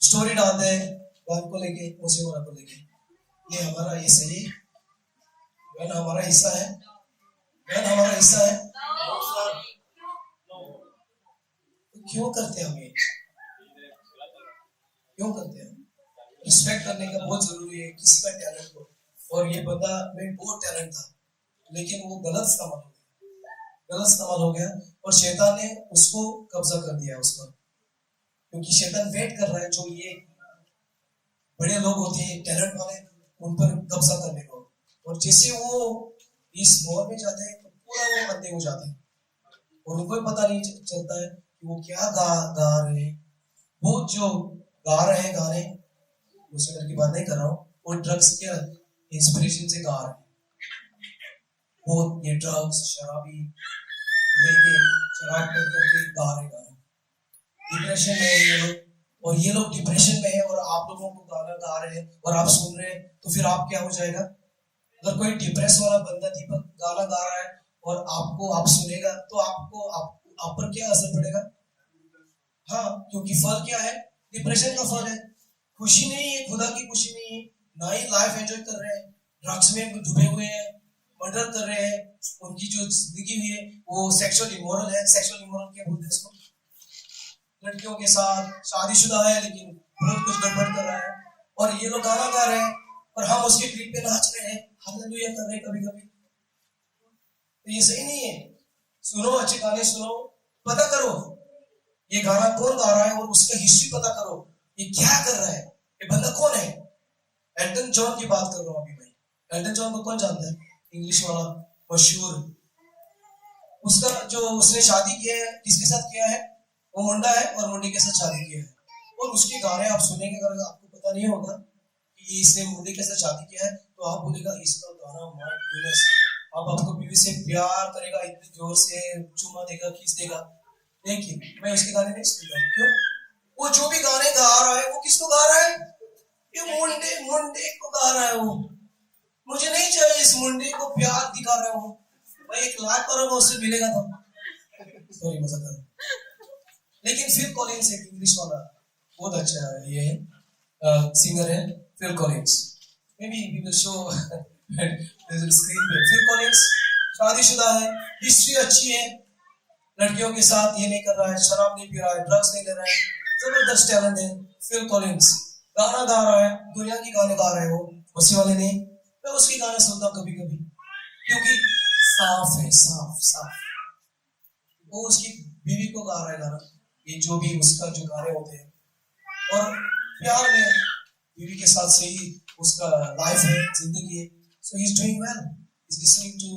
स्टोरी डालते हैं गान को लेके, उसे वाला को लेके, ये हमारा ये सही गान हमारा हिस्सा है, गान हमारा हिस्सा है. क्यों करते हैं हम ये? क्यों करते हैं? रिस्पेक्ट करने का बहुत जरूरी है किसी का टैलेंट को. और ये बंदा में बहुत टैलेंट था, लेकिन वो गलत इस्तेमाल हो गया और शैतान ने उसको कब्जा कर दिया उस पर. क्योंकि शैतान वेट कर रहा है जो ये बड़े लोग होते हैं टैलेंट वाले, उन पर कब्जा करने को. और जैसे वो इस दौर में जाते हैं तो पूरा वो अंधे हो जाते हैं और उनको पता नहीं चलता है कि वो क्या गा रहे हैं. वो जो गा रहे हैं गाने, मुझसे की बात नहीं कर रहा हूँ, वो ड्रग्स के इंस्पिरेशन से गा रहे हैं. बहुत ये ड्रग्स शराबी लेके शराब करके गा रहे गाना. डिप्रेशन में है ये लोग, और ये लोग डिप्रेशन में है और आप लोगों को गाना गा रहे हैं और आप सुन रहे हैं, तो फिर आप क्या हो जाएगा? अगर कोई डिप्रेस वाला बंदा दीपक गाना गा रहा है और आप सुनेगा तो आप पर क्या असर पड़ेगा? हाँ, क्योंकि फल क्या है? डिप्रेशन का फल है. खुशी नहीं है, खुदा की खुशी नहीं है, ना ही लाइफ एंजॉय कर रहे हैं, ड्रग्स में डूबे हुए हैं, मर्डर कर रहे हैं, उनकी जो जिंदगी हुई है वो सेक्सुअल इमोरल है. सेक्सुअल इमोरल क्या बोलते हैं इसको? लड़कियों के साथ शादीशुदा है लेकिन बहुत कुछ गड़बड़ कर रहा है, और ये लोग गाना गा रहे हैं और हम उसके क्लिप पे नाच रहे हैं, हालेलुया कर रहे हैं कभी कभी. तो ये सही नहीं है. सुनो, अच्छे गाने सुनो, पता करो ये गाना कौन गा रहा है और उसका हिस्ट्री पता करो, ये क्या कर रहा है, ये बंदा कौन है. एल्टन जॉन की बात कर रहा हूँ अभी मैं. एल्टन जॉन को कौन जानता है? इंग्लिश वाला मशहूर. उसका जो उसने शादी किया है, किसके साथ किया है? वो मुंडा है और मुंडे के साथ शादी किया है. और उसके गाने आप सुनेंगे, अगर आपको पता नहीं होगा कि इसने मुंडे के साथ शादी किया है, तो आप बोलेगा इसका गाना माय गॉडनेस. अब आपको बीवी से प्यार करेगा, इतने जोर से चुमा देगा, खींच देगा. लेकिन मैं उसके गाने नहीं सुनता. क्यों? वो जो भी गाने गा रहा है वो किसको गा रहा है? ये मुंडे को गा रहा है. वो मुझे नहीं चाहिए इस मुंडे को प्यार दिखा रहा हूँ. मैं 1 लाख करोड़ उससे मिलेगा तो सॉरी मजाक कर. लेकिन फिल कॉलिंस एक इंग्लिश वाला बहुत अच्छा है, ये सिंगर है Phil Collins. May be we will show screen पे. फिल कॉलिंस शादीशुदा है, हिस्ट्री अच्छी है, लड़कियों के साथ ये नहीं कर रहा है, शराब नहीं पी रहा है, ड्रग्स नहीं ले रहा है, जबरदस्त टैलेंट है. फिल कॉलिंस गाना गा रहा है, दुनिया की गाने गा रहे हो, उसी वाले नहीं. मैं उसकी गाने सुनता हूँ कभी कभी, क्योंकि साफ है, साफ. वो उसकी बीवी को गा रहा है गाना, ये जो भी उसका जो गाने होते हैं, और प्यार में बीवी के साथ सही उसका लाइफ है, जिंदगी है. So he's doing well. He's listening to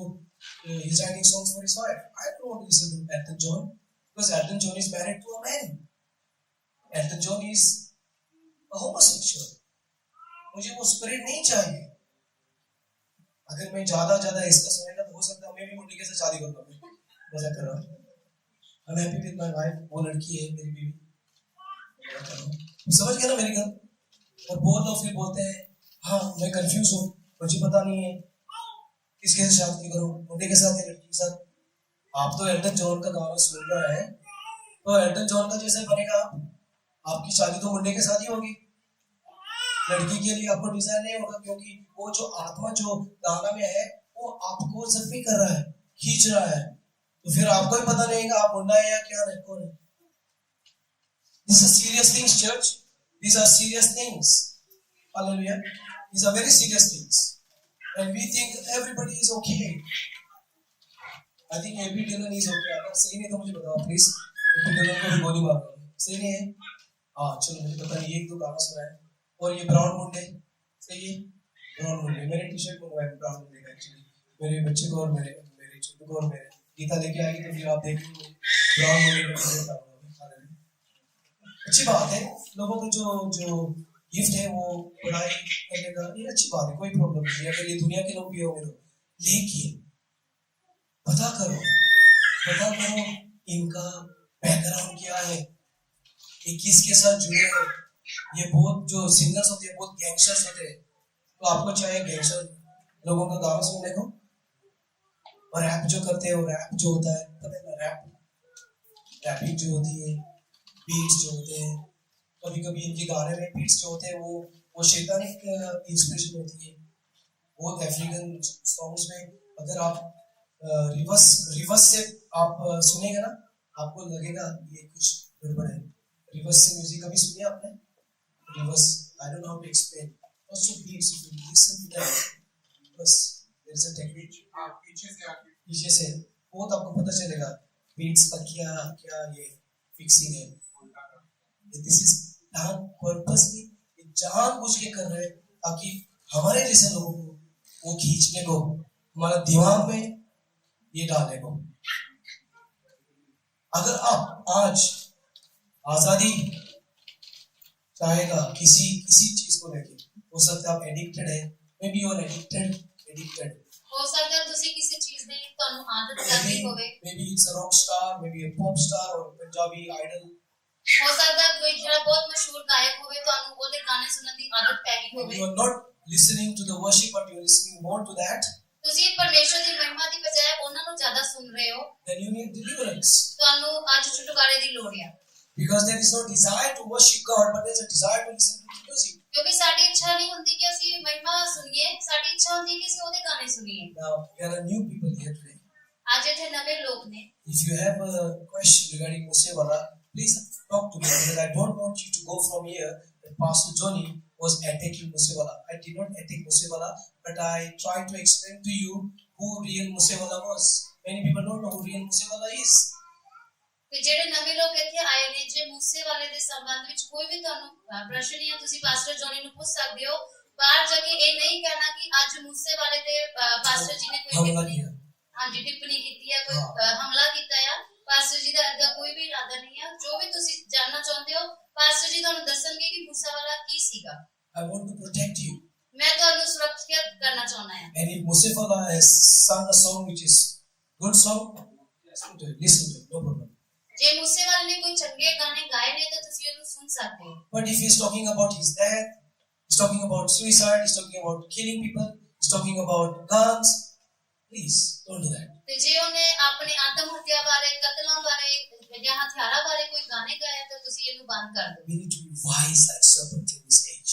he's writing songs for his wife. I don't want to listen to Elton John because Elton John is married to a man. Elton John is a homosexual. मुझे वो spirit नहीं चाहिए. अगर मैं ज्यादा इसका सुनेगा तो हो सकता है मैं भी मुंडे के साथ शादी करूंगा. मजाक कर रहा हूँ. I'm happy with my wife. वो लड़की है मेरी बीवी. समझ गया ना मेरी गल? और बहुत लोग फिर बोलते हैं हाँ मैं कंफ्यूज हूँ, मुझे पता नहीं है किसके साथ शादी करूँ, मुंडे के साथ या लड़की के साथ. आप तो एल्टन जॉन का गाना सुन रहे हैं, तो एल्टन जॉन का जैसा बनेगा आपकी शादी तो मुंडे के साथ ही होगी. लड़की के लिए आपको डिजाइन नहीं होगा, क्योंकि वो जो आत्मा जो गाना में है वो आपको जख्मी कर रहा है, खींच रहा है. तो फिर आपको भी पता नहीं है आप मुंडा है या क्या है, कौन है. These are serious things, church. These are serious things. Hallelujah. These are very serious things. And we think everybody is okay. I think AB Dylan is okay. अगर सही नहीं तो मुझे बताओ प्लीज. AB Dylan को भी गोली मार दो. सही नहीं है? हाँ चलो मुझे पता नहीं एक दो गाना सुना है. और ये ब्राउन मुंडे सही है? ब्राउन मुंडे मेरे टी-शर्ट मंगवाए ब्राउन मुंडे का एक्चुअली. मेरे बच्चे को और मेरे छोटू को और मेरे गीता लेके आएगी तो फिर आप देखेंगे ब्राउन मुंडे का टी-शर्ट डालूंगा. अच्छी बात है. लोगों को जो गिफ्ट है वो पढ़ाई करने का ये अच्छी बात है. कोई प्रॉब्लम नहीं है. अगर ये दुनिया के लोग भी होंगे तो लेकिन पता करो इनका बैकग्राउंड क्या है, ये किसके साथ जुड़े हैं. ये बहुत जो सिंगर्स होते हैं बहुत गैंगस्टर्स होते हैं. तो आपको चाहिए गैंगस्टर लोगों का गाना सुनने को और रैप जो करते हैं. और रैप जो होता है पता है ना, रैपिंग जो होती है, बीट्स जो होते हैं, कभी कभी इनके गाने में बीट्स जो होते हैं वो शैतानिक इंस्पिरेशन होती है. बहुत अफ्रीकन सॉन्ग्स में अगर आप रिवर्स से आप सुनेंगे ना आपको लगेगा ये कुछ गड़बड़ है. रिवर्स से म्यूजिक कभी सुनी आपने? Reverse I don't know how to explain. also beats if you listen to that बस there is a technique. पीछे से बहुत आपको पता चलेगा बीट्स का क्या ये फिक्सिंग है. This is done purposely. जानबूझ के कर रहे हैं ताकि हमारे जैसे लोगों को वो खींचने को, हमारा दिमाग में ये डालने को. अगर आप आज आजादी चाहेगा किसी चीज को लेके, हो सकता है आप एडिक्टेड है, may be you are addicted. हो सकता है ਤੁਸੀਂ ਕਿਸੇ ਚੀਜ਼ ਦੀ ਤੁਹਾਨੂੰ ਆਦਤ ਲੱਗ ਗਈ ਹੋਵੇ. Maybe it's a rock star, maybe a pop star or Punjabi idol. ਹੋ ਸਕਦਾ ਕੋਈ ਜਿਹੜਾ ਬਹੁਤ ਮਸ਼ਹੂਰ ਗਾਇਕ ਹੋਵੇ ਤੁਹਾਨੂੰ ਉਹਦੇ ਗਾਣੇ ਸੁਣਨ ਦੀ ਆਦਤ ਪੈ ਗਈ ਹੋਵੇ. You are not listening to the worship but you are listening more to that. ਤੁਸੀਂ ਪਰਮੇਸ਼ਰ ਦੀ ਮਹਿਮਾ ਦੀ ਬਜਾਏ ਉਹਨਾਂ ਨੂੰ ਜ਼ਿਆਦਾ ਸੁਣ ਰਹੇ ਹੋ. Then you need deliverance. ਤੁਹਾਨੂੰ ਅੱਜ ਛੁਟਕਾਰੇ ਦੀ ਲੋੜ ਹੈ. Because there is no desire to worship God but there is a desire to listen to music. ਕਿਉਂਕਿ ਸਾਡੀ ਇੱਛਾ ਨਹੀਂ ਹੁੰਦੀ ਕਿ ਅਸੀਂ ਮਹਿਮਾ ਸੁਣੀਏ, ਸਾਡੀ ਇੱਛਾ ਹੁੰਦੀ ਕਿ ਅਸੀਂ ਉਹਦੇ ਗਾਣੇ ਸੁਣੀਏ. Now there are new people here today. ਅੱਜ ਇੱਥੇ ਨਵੇਂ ਲੋਕ ਨੇ. If you have a question regarding Musewala, please talk to me because I don't want you to go from here that Pastor Johnny was attacking Musewala. I did not attack Musewala, but I tried to explain to you who real Musewala was. Many people don't know who real Musewala is. ਤੇ ਜਿਹੜੇ ਨਵੇਂ ਲੋਕ ਇੱਥੇ ਆਏ ਨੇ, ਜੇ ਮੂਸੇ ਵਾਲੇ ਦੇ ਸੰਬੰਧ ਵਿੱਚ ਕੋਈ ਵੀ ਤੁਹਾਨੂੰ ਪ੍ਰਸ਼ਨ ਹੈ ਤੁਸੀਂ ਪਾਸਟਰ ਜੋਨੀ ਨੂੰ ਪੁੱਛ ਸਕਦੇ ਹੋ. ਬਾਹਰ ਜਾ ਕੇ ਇਹ ਨਹੀਂ ਕਹਿਣਾ ਕਿ ਅੱਜ ਮੂਸੇ ਵਾਲੇ ਤੇ ਪਾਸਟਰ ਜੀ ਨੇ ਕੋਈ ਟਿੱਪਣੀ ਕੀਤੀ ਹੈ, ਕੋਈ ਹਮਲਾ ਕੀਤਾ ਹੈ. ਪਾਸਟਰ ਜੀ ਦਾ ਅੱਗਾ ਕੋਈ ਵੀ ਇਰਾਦਾ ਨਹੀਂ ਹੈ. ਜੋ ਵੀ ਤੁਸੀਂ ਜਾਣਨਾ ਚਾਹੁੰਦੇ ਹੋ ਪਾਸਟਰ ਜੀ ਤੁਹਾਨੂੰ ਦੱਸਣਗੇ ਕਿ ਮੂਸਾ ਵਾਲਾ ਕੀ ਸੀਗਾ. I want to protect you. ਮੈਂ ਤੁਹਾਨੂੰ ਸੁਰੱਖਿਅਤ ਕਰਨਾ ਚਾਹੁੰਦਾ ਹਾਂ. And if Musewala has sung a song which is good song, listen to it, no problem. ਜੇ ਮੂਸੇ ਵਾਲੇ ਨੇ ਕੋਈ ਚੰਗੇ ਗਾਣੇ ਗਾਏ ਨੇ ਤਾਂ ਤੁਸੀਂ ਉਹਨੂੰ ਸੁਣ ਸਕਦੇ ਹੋ. But if he's talking about his death, he's talking about suicide, he's talking about killing people, he's talking about guns, please don't do that. ਤੇ ਜੇ ਉਹਨੇ ਆਪਣੇ ਆਤਮ ਹੱਤਿਆ ਬਾਰੇ, ਕਤਲਾਂ ਬਾਰੇ ਜਾਂ ਹਥਿਆਰਾਂ ਬਾਰੇ ਕੋਈ ਗਾਣੇ ਗਾਇਆ ਤਾਂ ਤੁਸੀਂ ਇਹਨੂੰ ਬੰਦ ਕਰ ਦਿਓ. We need to be wise like serpents in this age.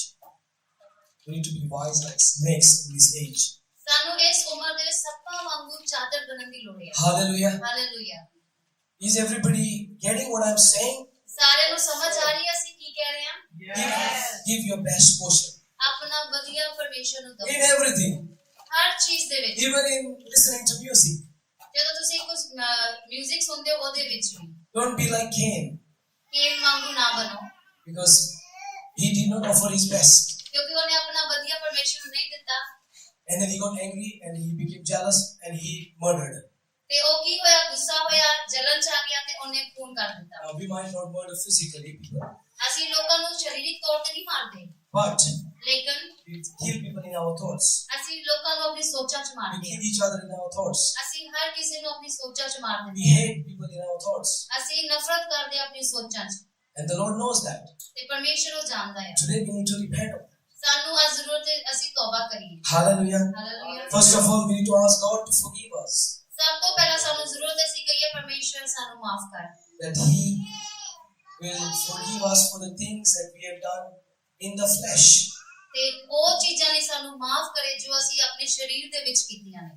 We need to be wise like snakes in this age. ਸਾਨੂੰ ਇਸ ਉਮਰ ਦੇ ਵਿੱਚ ਸੱਪਾਂ ਵਾਂਗੂ ਚਾਤਰ ਬਣਨ ਦੀ ਲੋੜ ਹੈ. Hallelujah. Hallelujah. Is everybody getting what I'm saying? ਸਾਰਿਆਂ ਨੂੰ ਸਮਝ ਆ ਰਹੀ ਹੈ ਅਸੀਂ ਕੀ ਕਹਿ ਰਹੇ ਹਾਂ? Give your best portion. ਆਪਣਾ ਵਧੀਆ ਪਰਮੇਸ਼ਰ ਨੂੰ ਦਿਓ. In everything. ਹਰ ਚੀਜ਼ ਦੇ ਵਿੱਚ. Even in listening to music. ਜਦੋਂ ਤੁਸੀਂ ਕੁਝ 뮤직 ਸੁਣਦੇ ਹੋ ਉਹਦੇ ਵਿੱਚ ਵੀ. Don't be like Cain. ਕੇਨ ਵਾਂਗੂ ਨਾ ਬਣੋ. Because he did not offer his best. ਕਿਉਂਕਿ ਉਹਨੇ ਆਪਣਾ ਵਧੀਆ ਪਰਮੇਸ਼ਰ ਨੂੰ ਨਹੀਂ ਦਿੱਤਾ. And then he got angry and he became jealous and he murdered. ਤੇ ਉਹ ਕੀ ਹੋਇਆ? ਗੁੱਸਾ ਹੋਇਆ, ਜਲਨ ਚ ਆ ਗਿਆ ਤੇ ਉਹਨੇ ਖੂਨ ਕਰ ਦਿੱਤਾ. We might not murder physically people. ਅਸੀਂ ਲੋਕਾਂ ਨੂੰ ਸਰੀਰਕ ਤੌਰ ਤੇ ਨਹੀਂ ਮਾਰਦੇ. But ਲੇਕਿਨ we kill people in our thoughts. ਅਸੀਂ ਲੋਕਾਂ ਨੂੰ ਆਪਣੀ ਸੋਚਾਂ ਚ We ਮਾਰਦੇ kill ਹਾਂ. each other in our thoughts. ਅਸੀਂ ਹਰ ਕਿਸੇ ਨੂੰ ਆਪਣੀ ਸੋਚਾਂ ਚ ਮਾਰ We ਦਿੰਦੇ ਹਾਂ. hate people in our thoughts. ਅਸੀਂ ਨਫ਼ਰਤ ਕਰਦੇ ਹਾਂ ਆਪਣੀ ਸੋਚਾਂ ਚ. And the Lord knows that. ਤੇ ਪਰਮੇਸ਼ਰ ਉਹ ਜਾਣਦਾ ਹੈ. Today we need to repent of that. ਸਾਨੂੰ ਅੱਜ ਜ਼ਰੂਰਤ ਹੈ ਅਸੀਂ ਤੌਬਾ ਕਰੀਏ. Hallelujah. Hallelujah. First of all, we need to ask God to forgive us. ਸਭ ਤੋਂ ਪਹਿਲਾਂ ਸਾਨੂੰ ਜ਼ਰੂਰਤ ਹੈ ਅਸੀਂ ਕਹੀਏ ਪਰਮੇਸ਼ਰ ਸਾਨੂੰ ਮਾਫ ਕਰ. That He will forgive us for the things that we have done in the flesh. ਤੇ ਉਹ ਚੀਜ਼ਾਂ ਨੇ ਸਾਨੂੰ ਮਾਫ ਕਰੇ ਜੋ ਅਸੀਂ ਆਪਣੇ ਸਰੀਰ ਦੇ ਵਿੱਚ ਕੀਤੀਆਂ ਨੇ.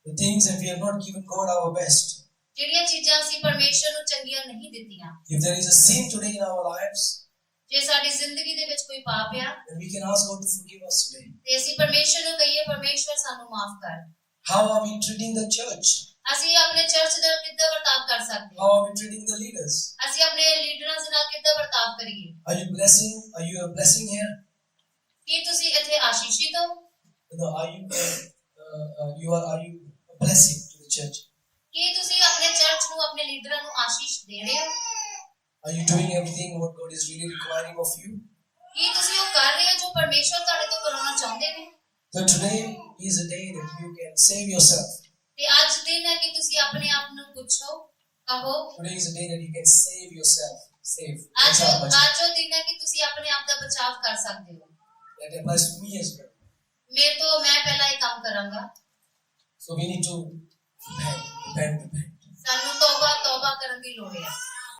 The things that we have not given God our best. ਜਿਹੜੀਆਂ ਚੀਜ਼ਾਂ ਅਸੀਂ ਪਰਮੇਸ਼ਰ ਨੂੰ ਚੰਗੀਆਂ ਨਹੀਂ ਦਿੱਤੀਆਂ, If there is a sin today in our lives, ਜੇ ਸਾਡੀ ਜ਼ਿੰਦਗੀ ਦੇ ਵਿੱਚ ਕੋਈ ਪਾਪ ਆ, then we can ask God to forgive us today. ਤੇ ਅਸੀਂ ਪਰਮੇਸ਼ਰ ਨੂੰ ਕਹੀਏ, ਪਰਮੇਸ਼ਰ ਸਾਨੂੰ ਮਾਫ ਕਰ। How are we treating the church? ਅਸੀਂ ਆਪਣੇ ਚਰਚ ਦੇ ਨਾਲ ਕਿੱਦਾਂ ਵਰਤਾਵ ਕਰ ਸਕਦੇ How ਹਾਂ? are we treating the leaders? ਅਸੀਂ ਆਪਣੇ ਲੀਡਰਾਂ ਦੇ ਨਾਲ ਕਿੱਦਾਂ ਵਰਤਾਵ ਕਰੀਏ? Are you blessing? Are you a blessing here? ਕੀ ਤੁਸੀਂ ਇੱਥੇ ਆਸ਼ੀਸ਼ਿਤ ਹੋ? Are you a blessing to the church? ਕੀ ਤੁਸੀਂ ਆਪਣੇ ਚਰਚ ਨੂੰ, ਆਪਣੇ ਲੀਡਰਾਂ ਨੂੰ ਆਸ਼ੀਸ਼ ਦੇ ਰਹੇ ਹੋ? Are you doing everything what God is really requiring of you? ਕੀ ਤੁਸੀਂ ਉਹ ਕਰ ਰਹੇ ਹੋ ਜੋ ਪਰਮੇਸ਼ਰ ਤੁਹਾਡੇ ਤੋਂ ਕਰਾਉਣਾ ਚਾਹੁੰਦੇ ਨੇ? So today is a day that you can save yourself. ਤੇ ਅੱਜ ਦਿਨ ਹੈ ਕਿ ਤੁਸੀਂ ਆਪਣੇ ਆਪ ਨੂੰ ਪੁੱਛੋ, ਕਹੋ। Today is a day that you can save yourself. Save. ਅੱਜ Bachao. ਉਹ ਦਿਨ ਹੈ ਕਿ ਤੁਸੀਂ ਆਪਣੇ ਆਪ ਦਾ ਬਚਾਅ ਕਰ ਸਕਦੇ ਹੋ। That applies to me as well. ਮੈਂ ਪਹਿਲਾਂ ਇਹ ਕੰਮ ਕਰਾਂਗਾ। So we need to repent. ਸਾਨੂੰ ਤੌਬਾ ਕਰਨ ਦੀ ਲੋੜ ਹੈ।